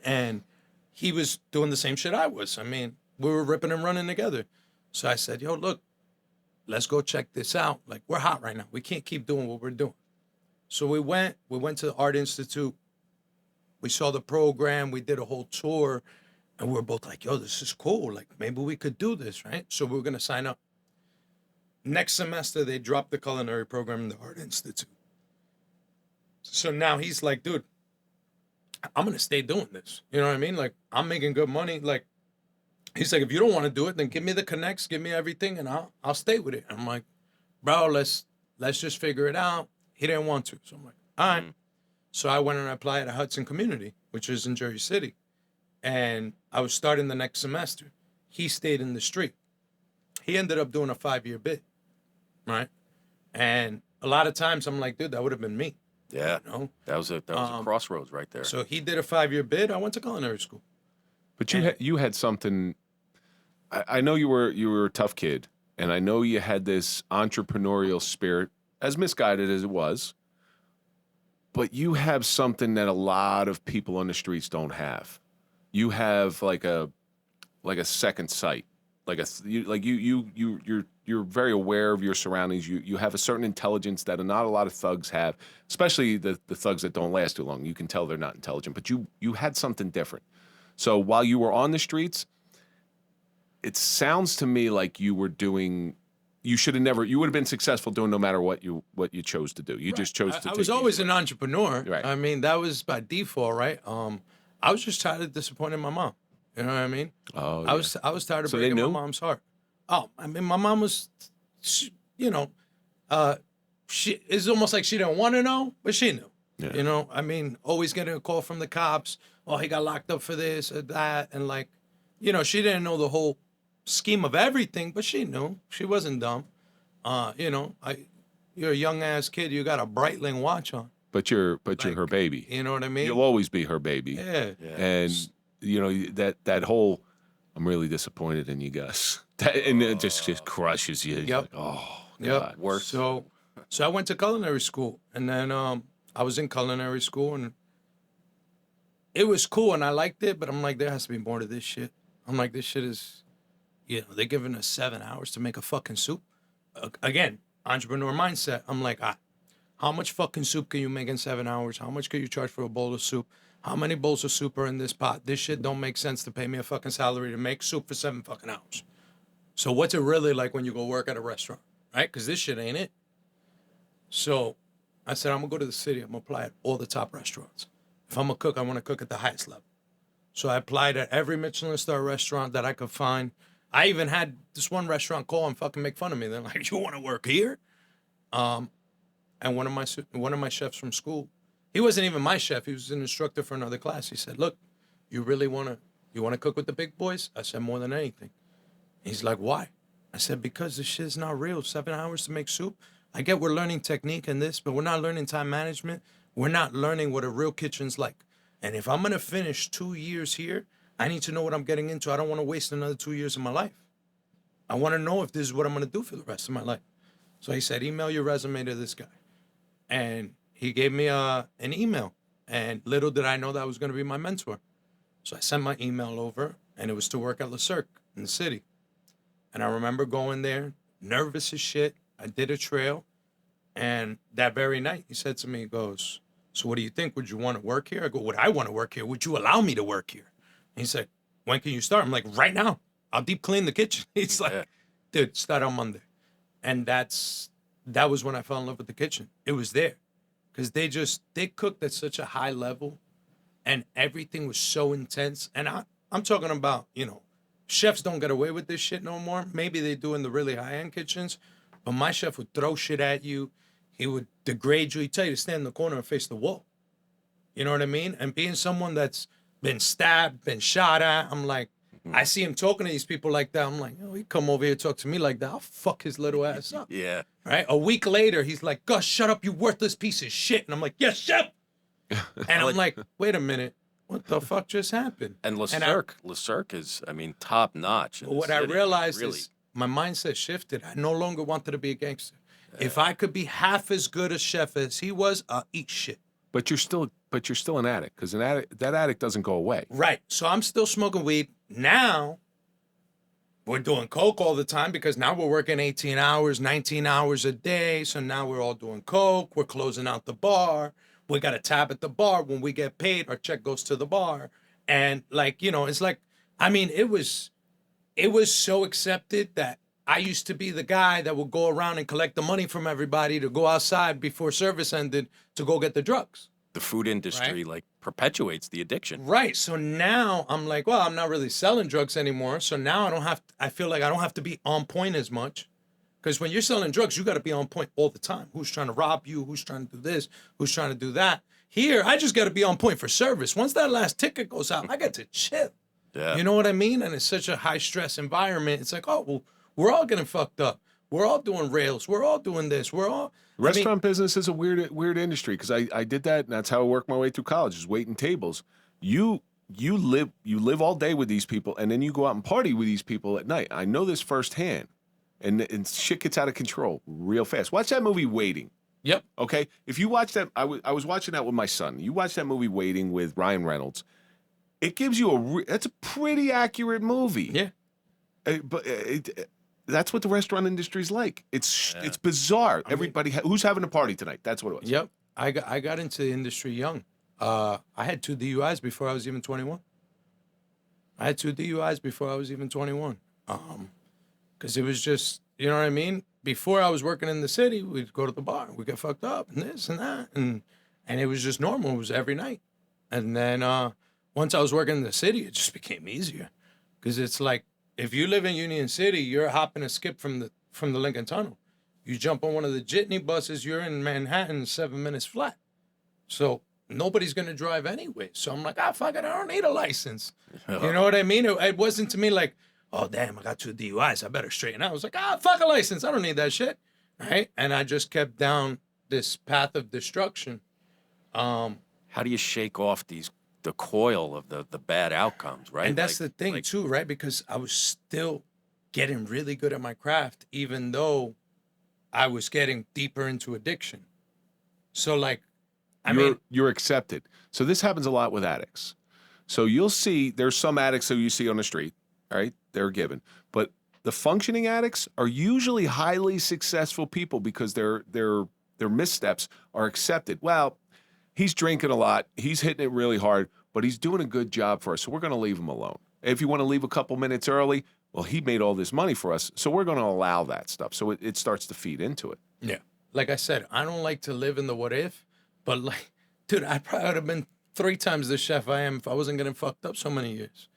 And he was doing the same shit I was. I mean, we were ripping and running together. So I said, yo, look, let's go check this out. Like, we're hot right now. We can't keep doing what we're doing. So we went to the Art Institute. We saw the program. We did a whole tour. And we were both like, yo, this is cool. Like, maybe we could do this, right? So we were going to sign up. Next semester, they dropped the culinary program in the Art Institute. So now he's like, dude, I'm going to stay doing this. You know what I mean? Like, I'm making good money. Like, he's like, if you don't want to do it, then give me the connects, give me everything, and I'll stay with it. I'm like, bro, let's just figure it out. He didn't want to. So I'm like, all right. So I went and applied at Hudson Community, which is in Jersey City. And I was starting the next semester. He stayed in the street. He ended up doing a 5-year bid, right? And a lot of times I'm like, dude, that would have been me. Yeah. You know? That was a crossroads right there. So he did a 5-year bid. I went to culinary school. But you had something. I know you were a tough kid, and I know you had this entrepreneurial spirit, as misguided as it was. But you have something that a lot of people on the streets don't have. You have like a second sight, you're very aware of your surroundings. You have a certain intelligence that not a lot of thugs have, especially the thugs that don't last too long. You can tell they're not intelligent, but you had something different. So while you were on the streets, it sounds to me like you were doing. You should have never. You would have been successful doing no matter what you chose to do. You just chose to. I was always an entrepreneur. Right. I mean, that was by default, right? I was just tired of disappointing my mom. You know what I mean? Oh, I was tired of So they breaking knew? my mom's heart. Oh, I mean, my mom was, she it's almost like she didn't want to know, but she knew. Yeah. You know, I mean, always getting a call from the cops. Oh, he got locked up for this or that, and like, she didn't know the whole scheme of everything, but she knew. She wasn't dumb. You're a young ass kid. You got a Breitling watch on. But you're her baby. You know what I mean? You'll always be her baby. Yeah. And that whole, I'm really disappointed in you, Gus. And it just crushes you. Yep. Like, oh, Yep. God. Worse. So I went to culinary school, and then I was in culinary school, and it was cool, and I liked it, but I'm like, there has to be more to this shit. I'm like, this shit is, they're giving us 7 hours to make a fucking soup. Again, entrepreneur mindset. I'm like, how much fucking soup can you make in 7 hours? How much can you charge for a bowl of soup? How many bowls of soup are in this pot? This shit don't make sense to pay me a fucking salary to make soup for 7 fucking hours. So what's it really like when you go work at a restaurant, right? Because this shit ain't it. So I said, I'm going to go to the city. I'm going to apply at all the top restaurants. If I'm a cook, I want to cook at the highest level. So I applied at every Michelin star restaurant that I could find. I even had this one restaurant call and fucking make fun of me. They're like, you want to work here? And one of my chefs from school, he wasn't even my chef. He was an instructor for another class. He said, look, you want to cook with the big boys? I said, more than anything. He's like, why? I said, because this shit is not real. 7 hours to make soup. I get we're learning technique and this, but we're not learning time management. We're not learning what a real kitchen's like. And if I'm going to finish 2 years here, I need to know what I'm getting into. I don't want to waste another 2 years of my life. I want to know if this is what I'm going to do for the rest of my life. So he said, email your resume to this guy. And he gave me an email. And little did I know that was going to be my mentor. So I sent my email over, and it was to work at Le Cirque in the city. And I remember going there, nervous as shit. I did a trail. And that very night, he said to me, he goes, so what do you think? Would you want to work here? I go, would I want to work here? Would you allow me to work here? And he said, when can you start? I'm like, right now. I'll deep clean the kitchen. He's like, dude, start on Monday. And that was when I fell in love with the kitchen. It was there. Because they cooked at such a high level. And everything was so intense. And I'm talking about, chefs don't get away with this shit no more. Maybe they do in the really high-end kitchens. But my chef would throw shit at you. He would degrade you. He'd tell you to stand in the corner and face the wall. You know what I mean? And being someone that's been stabbed, been shot at, I'm like, I see him talking to these people like that. I'm like, he come over here and talk to me like that. I'll fuck his little ass up. Yeah. Right? A week later, he's like, Gus, shut up, you worthless piece of shit. And I'm like, yes, chef. And I'm like, wait a minute. What the fuck just happened? And Le Cirque is, top notch. What I realized is my mindset shifted. I no longer wanted to be a gangster. If I could be half as good a chef as he was, I'll eat shit. But you're still an addict, because that addict doesn't go away. Right. So I'm still smoking weed. Now we're doing coke all the time because now we're working 18 hours, 19 hours a day. So now we're all doing coke. We're closing out the bar. We got a tab at the bar. When we get paid, our check goes to the bar. And it's like, it was so accepted that I used to be the guy that would go around and collect the money from everybody to go outside before service ended to go get the drugs. the food industry like perpetuates the addiction. Right. So now I'm like, well, I'm not really selling drugs anymore. So now I feel like I don't have to be on point as much. Because when you're selling drugs, you got to be on point all the time. Who's trying to rob you? Who's trying to do this? Who's trying to do that? Here, I just got to be on point for service. Once that last ticket goes out, I get to chill. Yeah. You know what I mean? And it's such a high stress environment. It's like, oh, well, we're all getting fucked up. We're all doing rails. We're all doing this. We're all. Restaurant business is a weird industry because I did that, and that's how I worked my way through college, is waiting tables. You live all day with these people, and then you go out and party with these people at night. I know this firsthand, and shit gets out of control real fast. Watch that movie Waiting. Yep. Okay? If you watch that, I was watching that with my son. You watch that movie Waiting with Ryan Reynolds. It gives you that's a pretty accurate movie. Yeah. But that's what the restaurant industry is like. It's bizarre. Everybody who's having a party tonight? That's what it was. Yep. I got into the industry young. I had 2 DUIs before I was even 21. Because it was just, you know what I mean? Before I was working in the city, we'd go to the bar, we'd get fucked up and this and that. And it was just normal. It was every night. And then once I was working in the city, it just became easier. Because it's like, if you live in Union City, you're hopping a skip from the Lincoln Tunnel. You jump on one of the jitney buses, you're in Manhattan 7 minutes flat. So nobody's going to drive anyway. So I'm like, fuck it, I don't need a license. You know what I mean? It wasn't to me like, oh, damn, I got 2 DUIs. I better straighten out. I was like, fuck a license. I don't need that shit. Right? And I just kept down this path of destruction. How do you shake off the coil of the bad outcomes, right? And that's the thing, too, right? Because I was still getting really good at my craft, even though I was getting deeper into addiction. So, like, you're accepted. So this happens a lot with addicts. So you'll see there's some addicts that you see on the street, right? They're given. But the functioning addicts are usually highly successful people because their missteps are accepted. Well, he's drinking a lot. He's hitting it really hard, but he's doing a good job for us. So we're going to leave him alone. If you want to leave a couple minutes early, well, he made all this money for us. So we're going to allow that stuff. So it starts to feed into it. Yeah. Like I said, I don't like to live in the what if, but like, dude, I probably would have been 3 times the chef I am if I wasn't getting fucked up so many years.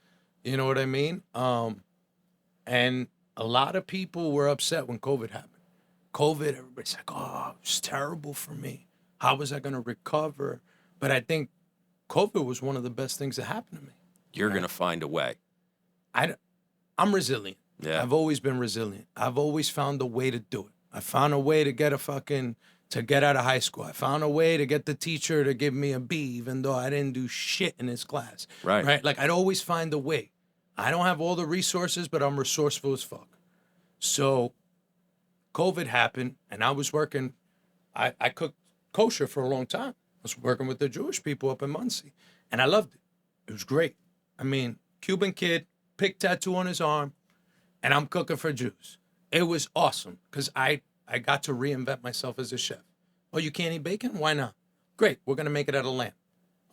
You know what I mean? And a lot of people were upset when COVID happened. COVID, everybody's like, oh, it's terrible for me. How was I going to recover? But I think COVID was one of the best things that happened to me. You're going to find a way. I'm resilient. Yeah. I've always been resilient. I've always found a way to do it. I found a way to get out of high school. I found a way to get the teacher to give me a B, even though I didn't do shit in his class. Right. Like, I'd always find a way. I don't have all the resources, but I'm resourceful as fuck. So COVID happened, and I was working. I cooked kosher for a long time. I was working with the Jewish people up in Muncie, and I loved it. It was great. I mean, Cuban kid, pig tattoo on his arm, and I'm cooking for Jews. It was awesome because I got to reinvent myself as a chef. Oh, you can't eat bacon? Why not? Great, we're gonna make it out of lamb.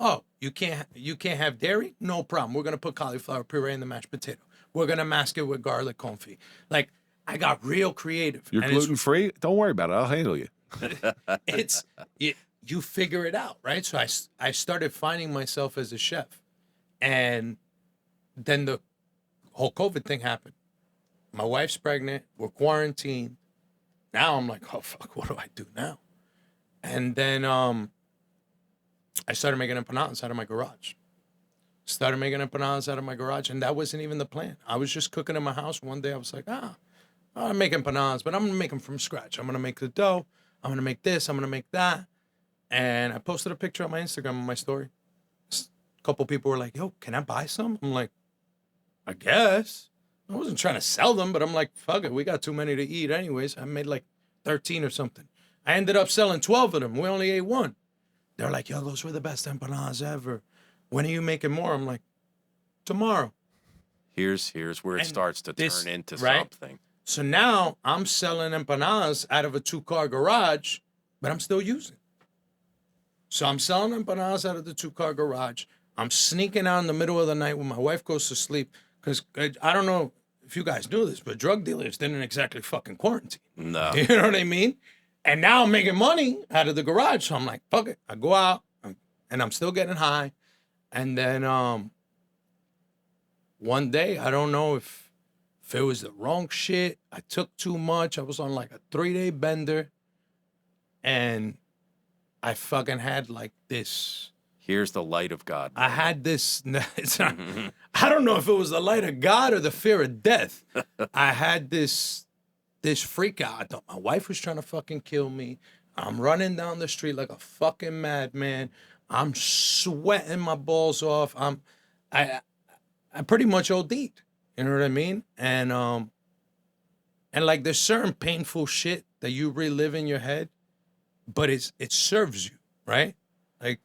Oh, you can't have dairy? No problem. We're gonna put cauliflower puree in the mashed potato. We're gonna mask it with garlic confit. Like, I got real creative. You're gluten free? Don't worry about it. I'll handle you. You figure it out, right? So I started finding myself as a chef, and then the whole COVID thing happened. My wife's pregnant. We're quarantined. Now I'm like, oh fuck, what do I do now? And then I started making empanadas out of my garage. And that wasn't even the plan. I was just cooking in my house. One day I was like, I'm making empanadas, but I'm gonna make them from scratch. I'm gonna make the dough. I'm gonna make this. I'm gonna make that. And I posted a picture on my Instagram on my story. A couple people were like, yo, can I buy some? I'm like, I guess. I wasn't trying to sell them, but I'm like, fuck it. We got too many to eat anyways. I made like 13 or something. I ended up selling 12 of them. We only ate 1. They're like, yo, those were the best empanadas ever. When are you making more? I'm like, tomorrow. Here's where it starts to turn into right? something. So now I'm selling empanadas out of a 2-car garage, but I'm still using. So I'm selling empanadas out of the 2-car garage. I'm sneaking out in the middle of the night when my wife goes to sleep. Because I don't know if you guys knew this, but drug dealers didn't exactly fucking quarantine. No. You know what I mean? And now I'm making money out of the garage. So I'm like, fuck it. I go out, I and I'm still getting high. And then one day, I don't know if it was the wrong shit. I took too much. I was on like a 3-day bender, and I fucking had like this. Here's the light of God. I had this. It's not, I don't know if it was the light of God or the fear of death. I had this freak out. I thought my wife was trying to fucking kill me. I'm running down the street like a fucking madman. I'm sweating my balls off. I pretty much OD'd. You know what I mean? And like there's certain painful shit that you relive in your head, but it serves you, right? Like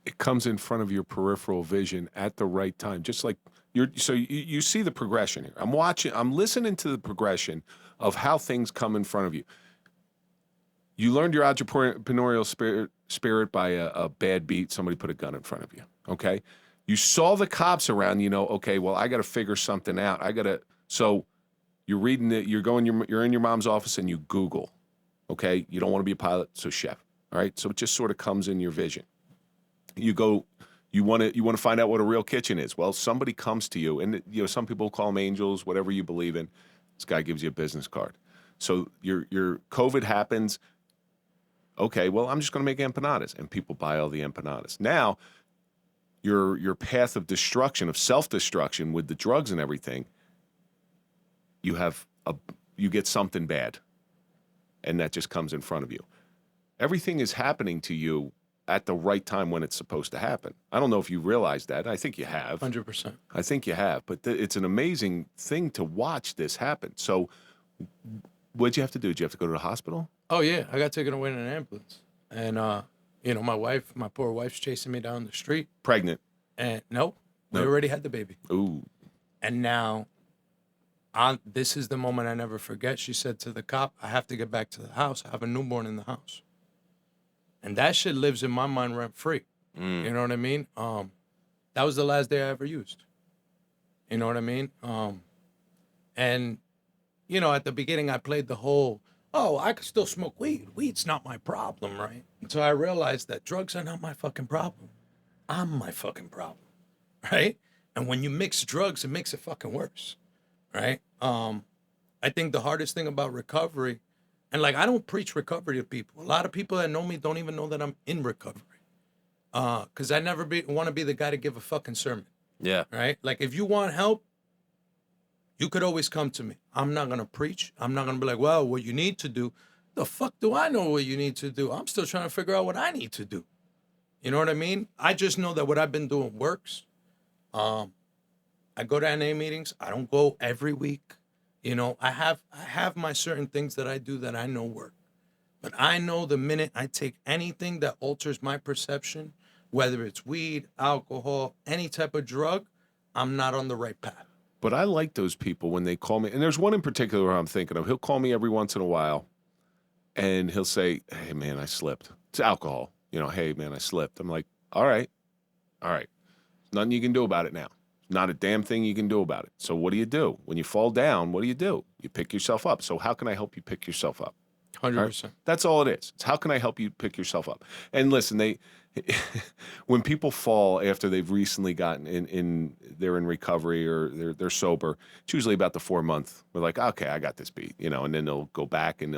It comes in front of your peripheral vision at the right time. Just like you see the progression here. I'm listening to the progression of how things come in front of you. You learned your entrepreneurial spirit by a bad beat. Somebody put a gun in front of you. Okay. You saw the cops around, okay, well, I got to figure something out. So you're reading it, you're in your mom's office and you Google, okay? You don't want to be a pilot, so chef, all right? So it just sort of comes in your vision. You want to find out what a real kitchen is. Well, somebody comes to you, and some people call them angels, whatever you believe in. This guy gives you a business card. So your COVID happens. Okay, well, I'm just going to make empanadas, and people buy all the empanadas. Now, your path of destruction, of self-destruction with the drugs and everything, you get something bad, and that just comes in front of you. Everything is happening to you at the right time when it's supposed to happen. I don't know if you realize that. I think you have. 100%. I think you have. But it's an amazing thing to watch this happen. So what'd you have to do? Did you have to go to the hospital? Oh, yeah. I got taken away in an ambulance. And, my poor wife's chasing me down the street. Pregnant? And no, we already had the baby. Ooh. And now, this is the moment I never forget. She said to the cop, I have to get back to the house. I have a newborn in the house. And that shit lives in my mind rent free. You know what I mean? That was the last day I ever used. You know what I mean? And, at the beginning I played the whole, I could still smoke weed. Weed's not my problem, right? So I realized that drugs are not my fucking problem. I'm my fucking problem, right? And when you mix drugs, it makes it fucking worse, right? I think the hardest thing about recovery, and like I don't preach recovery to people. A lot of people that know me don't even know that I'm in recovery, because I never want to be the guy to give a fucking sermon. Yeah. Right? Like if you want help, you could always come to me. I'm not gonna preach. I'm not gonna be like, well, what you need to do. The fuck do I know what you need to do? I'm still trying to figure out what I need to do. You know what I mean? I just know that what I've been doing works. I go to NA meetings. I don't go every week. I have my certain things that I do that I know work. But I know the minute I take anything that alters my perception, whether it's weed, alcohol, any type of drug, I'm not on the right path. But I like those people when they call me. And there's one in particular I'm thinking of. He'll call me every once in a while, and he'll say, hey, man, I slipped. It's alcohol. Hey, man, I slipped. I'm like, all right. There's nothing you can do about it now. Not a damn thing you can do about it. So what do? When you fall down, what do? You pick yourself up. So how can I help you pick yourself up? 100%. Right? That's all it is. It's how can I help you pick yourself up? And listen, when people fall after they've recently gotten they're in recovery or they're sober, it's usually about the 4-month. We're like, okay, I got this beat, and then they'll go back and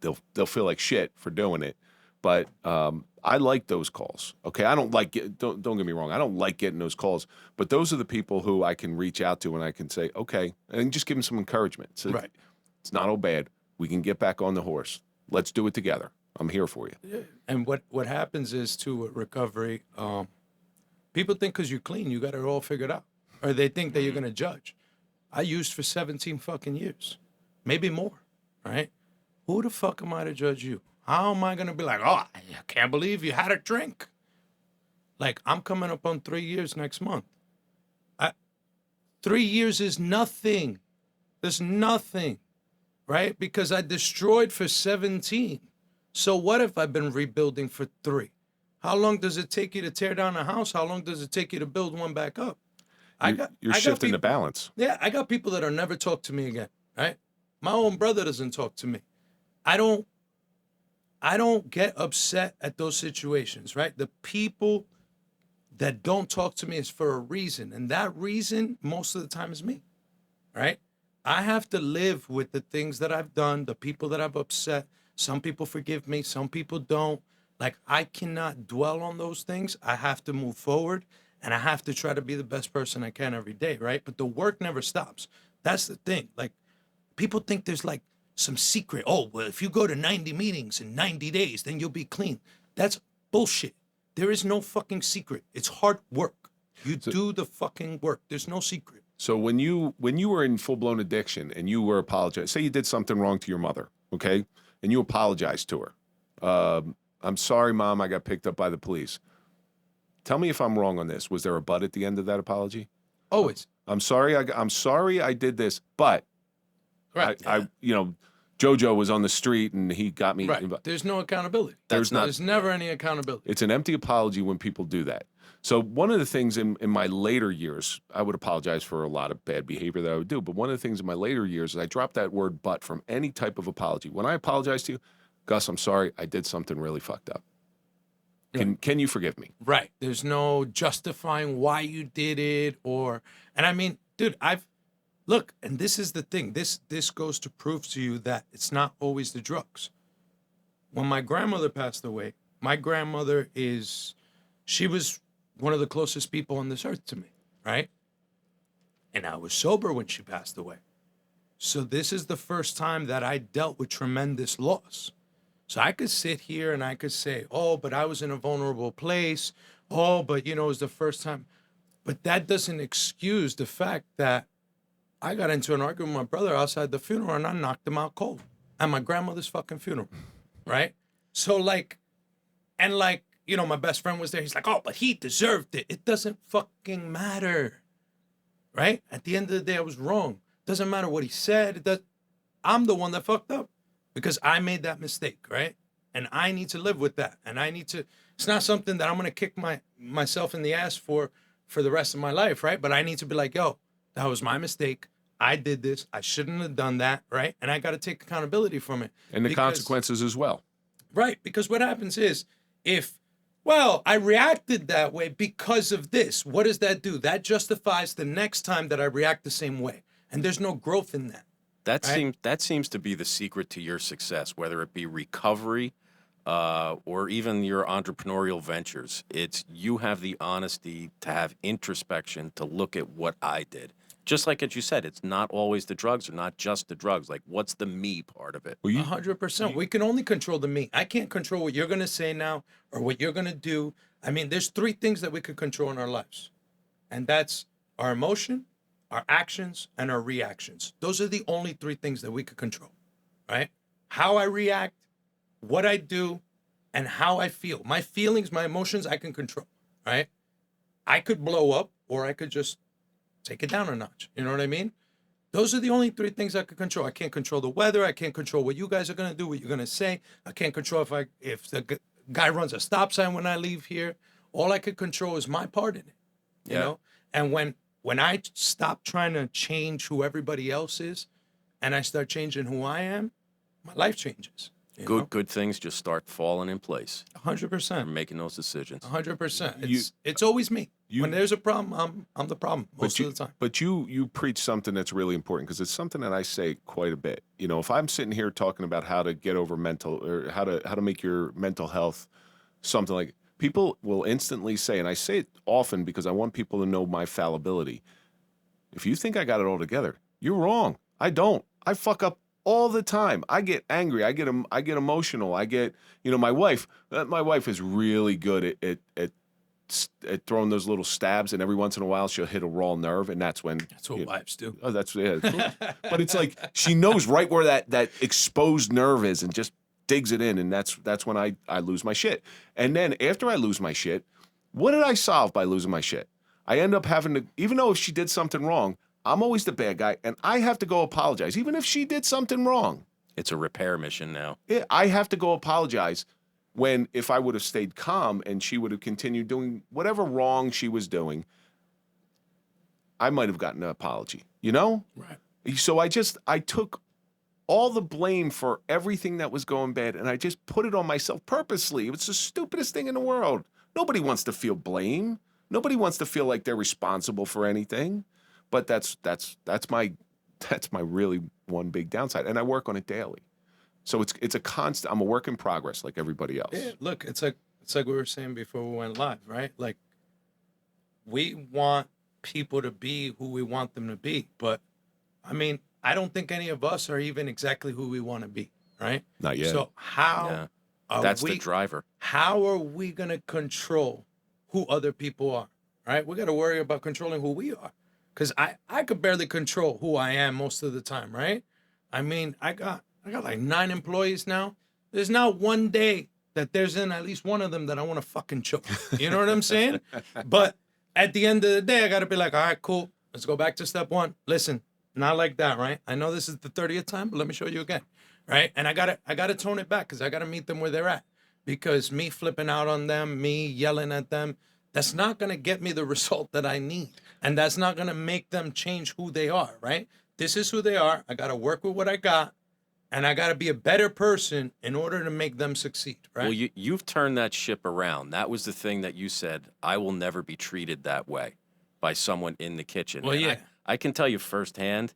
they'll feel like shit for doing it. But I like those calls. Okay, I don't get me wrong. I don't like getting those calls. But those are the people who I can reach out to and I can say, okay, and just give them some encouragement. So right. It's not all bad. We can get back on the horse. Let's do it together. I'm here for you. Yeah. And what happens is too with recovery, people think because you're clean, you got it all figured out, or they think that you're gonna judge. I used for 17 fucking years, maybe more. Right? Who the fuck am I to judge you? How am I going to be like, I can't believe you had a drink? Like, I'm coming up on 3 years next month. 3 years is nothing. There's nothing, right? Because I destroyed for 17. So what if I've been rebuilding for 3? How long does it take you to tear down a house? How long does it take you to build one back up? You're shifting the balance. Yeah, I got people that'll never talk to me again, right? My own brother doesn't talk to me. I don't get upset at those situations, right? The people that don't talk to me is for a reason. And that reason, most of the time, is me, right? I have to live with the things that I've done, the people that I've upset. Some people forgive me, some people don't. Like, I cannot dwell on those things. I have to move forward, and I have to try to be the best person I can every day, right? But the work never stops. That's the thing. Like, people think there's like some secret. Oh, well, if you go to 90 meetings in 90 days, then you'll be clean. That's bullshit. There is no fucking secret. It's hard work. You do the fucking work. There's no secret. So when you were in full-blown addiction and you were apologizing, say you did something wrong to your mother, okay, and you apologized to her. I'm sorry, Mom, I got picked up by the police. Tell me if I'm wrong on this. Was there a but at the end of that apology? Always. I'm sorry I did this, but Right. I JoJo was on the street and he got me. Right. There's no accountability. There's never any accountability. It's an empty apology when people do that. So one of the things in my later years, I would apologize for a lot of bad behavior that I would do, but one of the things in my later years is I dropped that word but from any type of apology. When I apologize to you, Gus, I'm sorry, I did something really fucked up. Can you forgive me? Right. There's no justifying why you did it and I mean, dude, look, and this is the thing. This goes to prove to you that it's not always the drugs. When my grandmother passed away, my grandmother she was one of the closest people on this earth to me, right? And I was sober when she passed away. So this is the first time that I dealt with tremendous loss. So I could sit here and I could say, oh, but I was in a vulnerable place. Oh, but it was the first time. But that doesn't excuse the fact that I got into an argument with my brother outside the funeral and I knocked him out cold at my grandmother's fucking funeral, right? So my best friend was there. He's like, oh, but he deserved it. It doesn't fucking matter, right? At the end of the day, I was wrong. Doesn't matter what he said. I'm the one that fucked up because I made that mistake, right? And I need to live with that. And it's not something that I'm going to kick myself in the ass for the rest of my life, right? But I need to be like, yo, that was my mistake. I did this. I shouldn't have done that, right? And I got to take accountability from it. And the consequences as well. Right, because what happens is I reacted that way because of this. What does that do? That justifies the next time that I react the same way. And there's no growth in that. That seems to be the secret to your success, whether it be recovery or even your entrepreneurial ventures. It's you have the honesty to have introspection, to look at what I did. Just like as you said, it's not always the drugs or not just the drugs. Like, what's the me part of it? 100%. We can only control the me. I can't control what you're going to say now or what you're going to do. I mean, there's 3 things that we could control in our lives. And that's our emotion, our actions, and our reactions. Those are the only 3 things that we could control, right? How I react, what I do, and how I feel. My feelings, my emotions, I can control, right? I could blow up or I could just take it down a notch. You know what I mean? Those are the only 3 things I can control. I can't control the weather. I can't control what you guys are going to do, what you're going to say. I can't control if the guy runs a stop sign when I leave here. All I could control is my part in it, you know? And when I stop trying to change who everybody else is and I start changing who I am, my life changes. Good things just start falling in place. 100%. Making those decisions. 100%. It's always me. When there's a problem, I'm the problem most of the time. But you preach something that's really important because it's something that I say quite a bit. If I'm sitting here talking about how to get over mental or how to make your mental health something like people will instantly say, and I say it often because I want people to know my fallibility. If you think I got it all together, you're wrong. I don't. I fuck up all the time. I get angry. I get emotional. I get, my wife is really good at throwing those little stabs, and every once in a while she'll hit a raw nerve, and that's when. That's what wives do. Oh, that's cool. But it's like she knows right where that exposed nerve is, and just digs it in, and that's when I lose my shit. And then after I lose my shit, what did I solve by losing my shit? I end up having to, even though if she did something wrong, I'm always the bad guy, and I have to go apologize, even if she did something wrong. It's a repair mission now. I have to go apologize when if I would have stayed calm and she would have continued doing whatever wrong she was doing, I might have gotten an apology, Right. So I took all the blame for everything that was going bad, and I just put it on myself purposely. It was the stupidest thing in the world. Nobody wants to feel blame. Nobody wants to feel like they're responsible for anything, but that's my really one big downside, and I work on it daily. So it's a constant. I'm a work in progress, like everybody else. Yeah, look, it's like we were saying before we went live, right? Like, we want people to be who we want them to be, but I mean, I don't think any of us are even exactly who we want to be, right? Not yet. So how are That's we, the driver. how are we gonna control who other people are, right? We got to worry about controlling who we are, because I could barely control who I am most of the time, right? I mean, I got like 9 employees now. There's not one day that there's in at least one of them that I want to fucking choke. You know what I'm saying? But at the end of the day, I got to be like, all right, cool. Let's go back to step 1. Listen, not like that, right? I know this is the 30th time, but let me show you again, right? And I gotta tone it back, because I gotta meet them where they're at. Because me flipping out on them, me yelling at them, that's not gonna get me the result that I need, and that's not gonna make them change who they are, right? This is who they are. I gotta work with what I got, and I gotta be a better person in order to make them succeed, right? Well, you've turned that ship around. That was the thing that you said, I will never be treated that way by someone in the kitchen. Well, And yeah. I can tell you firsthand,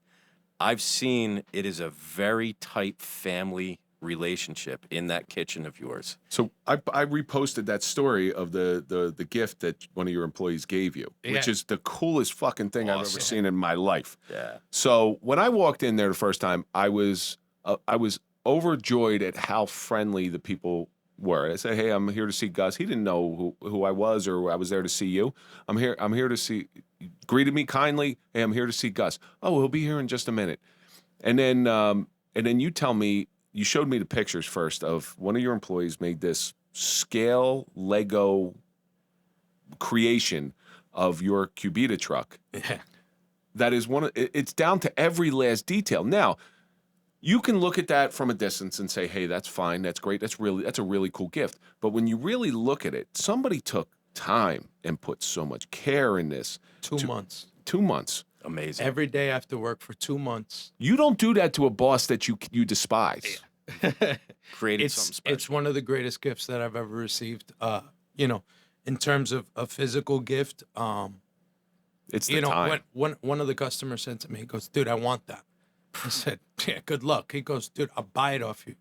I've seen it is a very tight family relationship in that kitchen of yours. So I reposted that story of the gift that one of your employees gave you, which Yeah. is the coolest fucking thing I've ever seen in my life. Yeah. So when I walked in there the first time, I was overjoyed at how friendly the people were. I said, "Hey, I'm here to see Gus." He didn't know who I was, or I was there to see you. I'm here to see. Greeted me kindly. "Hey, I'm here to see Gus." "Oh, he'll be here in just a minute." And then you tell me, you showed me the pictures first of one of your employees made this scale Lego creation of your Cubita truck. Yeah. That is it's down to every last detail. Now, you can look at that from a distance and say, "Hey, that's fine. That's great. That's a really cool gift." But when you really look at it, somebody took time and put so much care in this. 2 months. 2 months. Amazing. Every day after work for 2 months. You don't do that to a boss that you despise. Created something special. It's one of the greatest gifts that I've ever received. You know, in terms of a physical gift. It's the You know, time. when one of the customers said to me, he goes, "Dude, I want that." I said, "Yeah, good luck." He goes, "Dude, I'll buy it off you."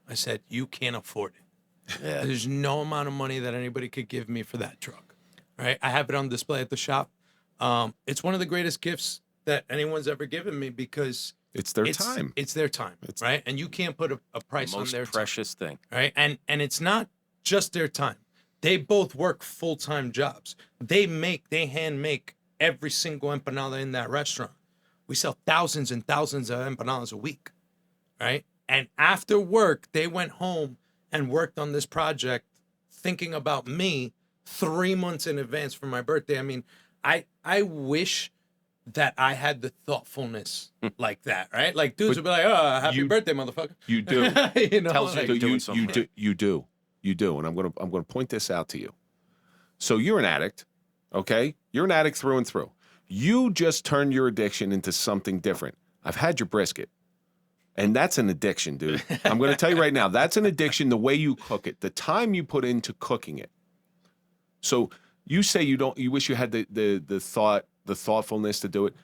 I said, "You can't afford it. Yeah. There's no amount of money that anybody could give me for that truck." Right? I have it on display at the shop. It's one of the greatest gifts that anyone's ever given me, because It's their time. It's their time, right? And you can't put a price The on most their time, precious thing. right? And it's not just their time. They both work full-time jobs. They hand make every single empanada in that restaurant. We sell thousands and thousands of empanadas a week, right? And after work, they went home and worked on this project, thinking about me 3 months in advance for my birthday. I mean, I wish that I had the thoughtfulness like that, right? Like, dudes would be like, "Oh, happy birthday, motherfucker." You do. You know, Tells you like, to doing something right. You do. And I'm gonna point this out to you. So you're an addict, okay? You're an addict through and through. You just turned your addiction into something different. I've had your brisket, and that's an addiction, dude. I'm gonna tell you right now, that's an addiction. The way you cook it, the time you put into cooking it. So you say you wish you had the thoughtfulness to do it.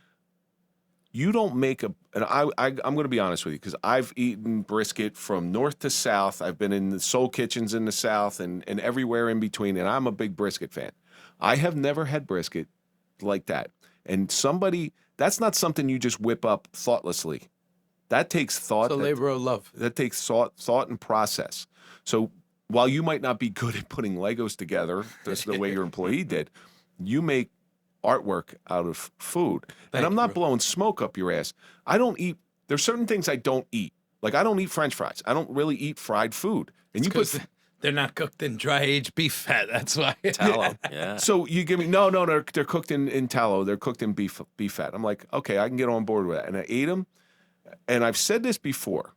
You don't make and I'm going to be honest with you, because I've eaten brisket from north to south. I've been in the soul kitchens in the south and everywhere in between, and I'm a big brisket fan. I have never had brisket like that. And that's not something you just whip up thoughtlessly. That takes thought. it's a labor of love. That takes thought and process. So while you might not be good at putting Legos together, that's the way your employee did, you make artwork out of food. And I'm not blowing smoke up your ass. There's certain things I don't eat. Like, I don't eat French fries. I don't really eat fried food. And you put They're not cooked in dry aged beef fat. That's why. Tallow. Yeah. So you give me they're cooked in tallow. They're cooked in beef fat. I'm like, okay, I can get on board with that. And I ate them. And I've said this before.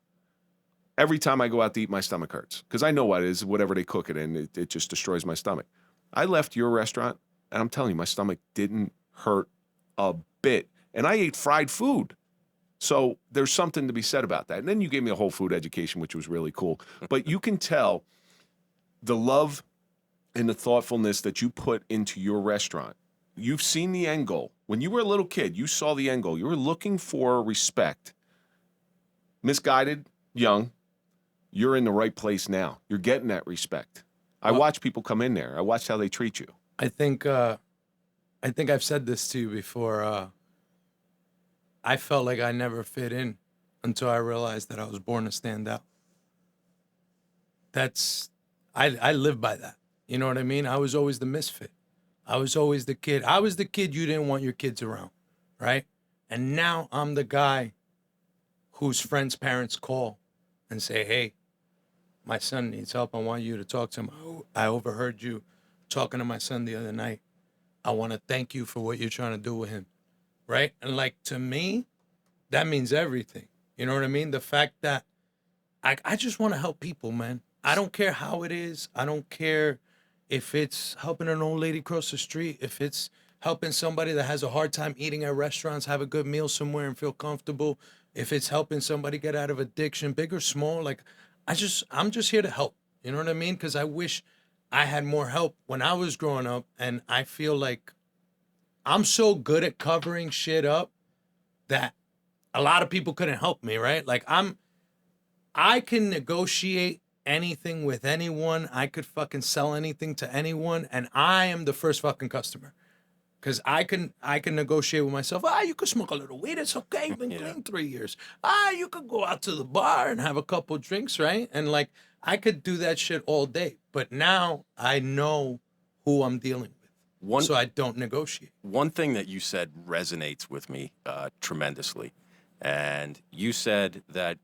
Every time I go out to eat, my stomach hurts, because I know what it is, whatever they cook it in, it just destroys my stomach. I left your restaurant, and I'm telling you, my stomach didn't hurt a bit. And I ate fried food. So there's something to be said about that. And then you gave me a whole food education, which was really cool. But you can tell the love and the thoughtfulness that you put into your restaurant you've seen the end goal. When you were a little kid, you saw the end goal. You were looking for respect. Misguided, young, you're in the right place now. You're getting that respect. I watch people come in there. I watch how they treat you. I think I've said this to you before. I felt like I never fit in until I realized that I was born to stand out. I live by that. You know what I mean? I was always the misfit. I was always the kid. I was the kid you didn't want your kids around, right? And now I'm the guy whose friends' parents call and say, hey, my son needs help. I want you to talk to him. I overheard you talking to my son the other night. I want to thank you for what you're trying to do with him, right? And like, to me, that means everything. You know what I mean? The fact that I just want to help people, man. I don't care how it is. I don't care if it's helping an old lady cross the street, if it's helping somebody that has a hard time eating at restaurants, have a good meal somewhere and feel comfortable, if it's helping somebody get out of addiction, big or small. Like, I'm just here to help. You know what I mean? Because I wish I had more help when I was growing up, and I feel like I'm so good at covering shit up that a lot of people couldn't help me, right? Like, I can negotiate anything with anyone. I could fucking sell anything to anyone, and I am the first fucking customer. Because I can negotiate with myself. You could smoke a little weed. It's okay. You've been clean 3 years. You could go out to the bar and have a couple drinks, right? And like, I could do that shit all day. But now I know who I'm dealing with. So I don't negotiate. One thing that you said resonates with me tremendously. And you said that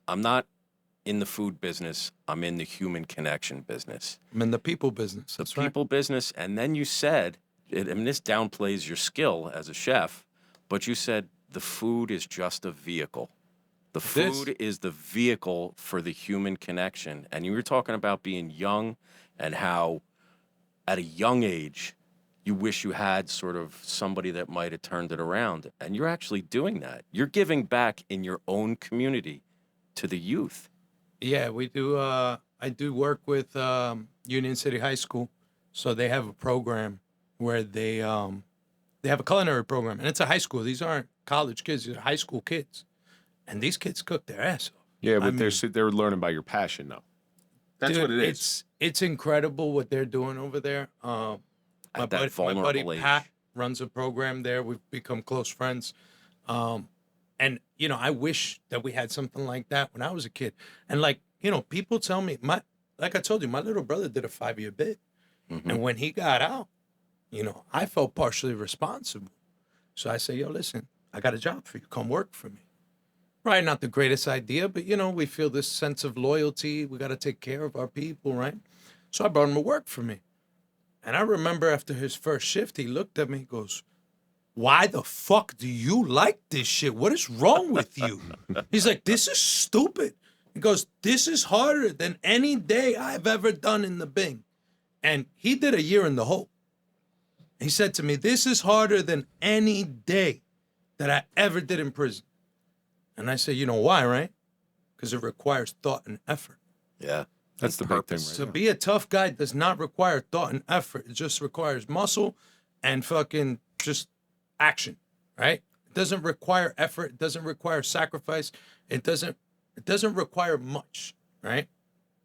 I'm not in the food business. I'm in the human connection business. I'm in the people business. The people business. And then you said, this downplays your skill as a chef, but you said the food is just a vehicle. The food is the vehicle for the human connection. And you were talking about being young and how at a young age, you wish you had sort of somebody that might have turned it around. And you're actually doing that. You're giving back in your own community to the youth. Yeah, we do. I do work with Union City High School. So they have a program where they have a culinary program, and it's a high school. These aren't college kids; these are high school kids, and these kids cook their ass off. Yeah, but they're learning by your passion, though. That's dude, what it is. It's incredible what they're doing over there. My buddy Pat runs a program there. We've become close friends, and you know, I wish that we had something like that when I was a kid. And like, you know, people tell me, like I told you, my little brother did a 5-year bid, and when he got out, you know, I felt partially responsible. So I say, yo, listen, I got a job for you. Come work for me. Right, not the greatest idea, but, you know, we feel this sense of loyalty. We got to take care of our people, right? So I brought him to work for me. And I remember after his first shift, he looked at me and goes, why the fuck do you like this shit? What is wrong with you? He's like, this is stupid. He goes, this is harder than any day I've ever done in the Bing. And he did a year in the hole. He said to me, this is harder than any day that I ever did in prison. And I said, you know why, right? Because it requires thought and effort. Yeah. That's the big thing right To now. be a tough guy does not require thought and effort. It just requires muscle and fucking just action, right? It doesn't require effort. It doesn't require sacrifice. It doesn't require much, right?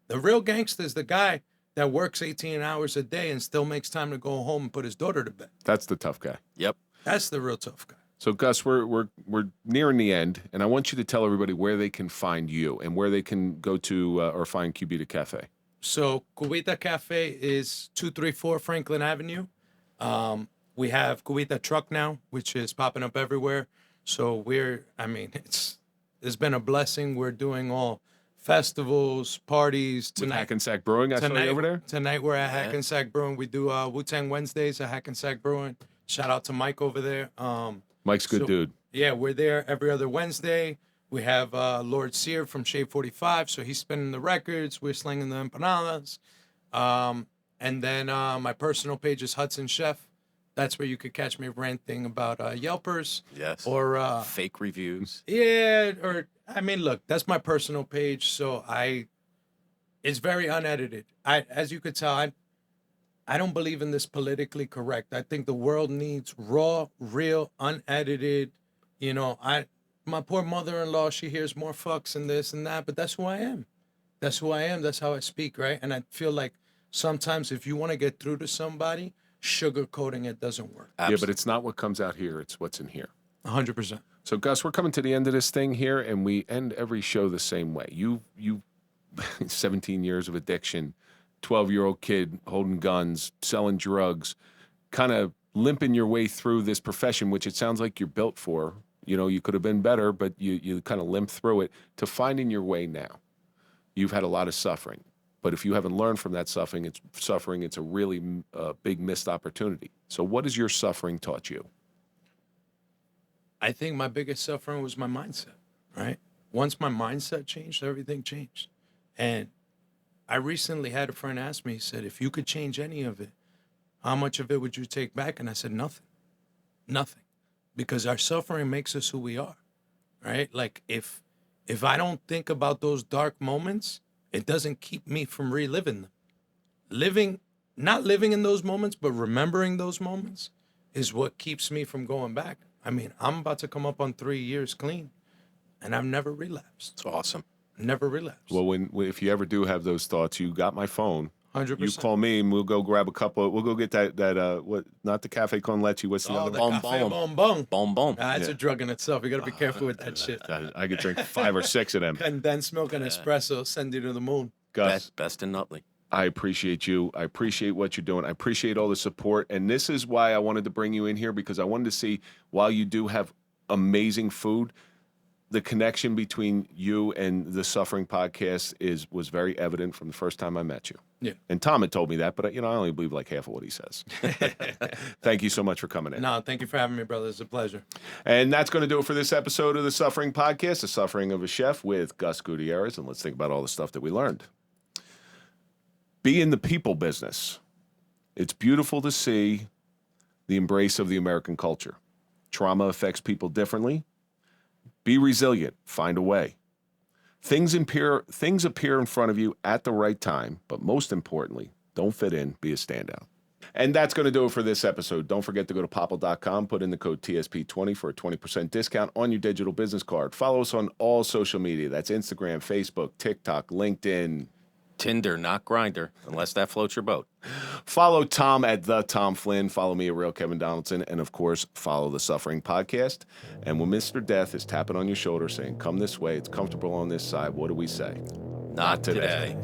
The real gangster is the guy that works 18 hours a day and still makes time to go home and put his daughter to bed. That's the tough guy. Yep. That's the real tough guy. So, Gus, we're nearing the end, and I want you to tell everybody where they can find you and where they can go to or find Cubita Cafe. So, Cubita Cafe is 234 Franklin Avenue. We have Cubita Truck now, which is popping up everywhere. So it's been a blessing. We're doing all festivals, parties tonight. Hackensack Brewing, I saw you over there. Tonight we're at Hackensack Brewing. We do Wu-Tang Wednesdays at Hackensack Brewing. Shout out to Mike over there. Mike's a good dude. Yeah, we're there every other Wednesday. We have Lord Sear from Shade 45, so he's spinning the records. We're slinging the empanadas. And then my personal page is Hudson Chef. That's where you could catch me ranting about Yelpers. Yes. Or fake reviews. Yeah, or I mean, look, that's my personal page, so it's very unedited. As you could tell, I don't believe in this politically correct. I think the world needs raw, real, unedited. You know, my poor mother-in-law, she hears more fucks and this and that, but that's who I am. That's who I am. That's how I speak, right? And I feel like sometimes if you want to get through to somebody, sugarcoating it doesn't work. Yeah, but it's not what comes out here, it's what's in here. 100%. So, Gus, we're coming to the end of this thing here, and we end every show the same way. You 17 years of addiction, 12-year-old kid holding guns, selling drugs, kind of limping your way through this profession, which it sounds like you're built for. You know, you could have been better, but you kind of limp through it to finding your way now. You've had a lot of suffering, but if you haven't learned from that suffering, it's a really big missed opportunity. So what has your suffering taught you? I think my biggest suffering was my mindset, right? Once my mindset changed, everything changed. And I recently had a friend ask me, he said, if you could change any of it, how much of it would you take back? And I said, nothing. Because our suffering makes us who we are, right? Like if I don't think about those dark moments, it doesn't keep me from reliving them. Not living in those moments, but remembering those moments is what keeps me from going back. I mean, I'm about to come up on 3 years clean, and I've never relapsed. It's awesome. Never relapsed. Well, if you ever do have those thoughts, you got my phone. 100%. You call me and we'll go grab a couple. We'll go get that what? Not the cafe con leche. What's the other the one? Café Bonbon. Bonbon. It's a drug in itself. You got to be careful with that shit. I could drink 5 or 6 of them. Condensed milk and espresso send you to the moon. Gus, Best in Nutley. I appreciate you. I appreciate what you're doing. I appreciate all the support. And this is why I wanted to bring you in here, because I wanted to see, while you do have amazing food, the connection between you and the Suffering Podcast was very evident from the first time I met you. Yeah. And Tom had told me that, but I only believe like half of what he says. Thank you so much for coming in. No, thank you for having me, brother. It's a pleasure. And that's going to do it for this episode of the Suffering Podcast, The Suffering of a Chef with Gus Gutierrez. And let's think about all the stuff that we learned. Be in the people business. It's beautiful to see the embrace of the American culture. Trauma affects people differently. Be resilient. Find a way. Things appear in front of you at the right time, but most importantly, don't fit in. Be a standout. And that's going to do it for this episode. Don't forget to go to popple.com, put in the code TSP20 for a 20% discount on your digital business card. Follow us on all social media. That's Instagram, Facebook, TikTok, LinkedIn, Tinder, not Grinder, unless that floats your boat. Follow Tom at the Tom Flynn. Follow me at Real Kevin Donaldson. And of course, follow the Suffering Podcast. And when Mr. Death is tapping on your shoulder saying, come this way, it's comfortable on this side, what do we say? Not today.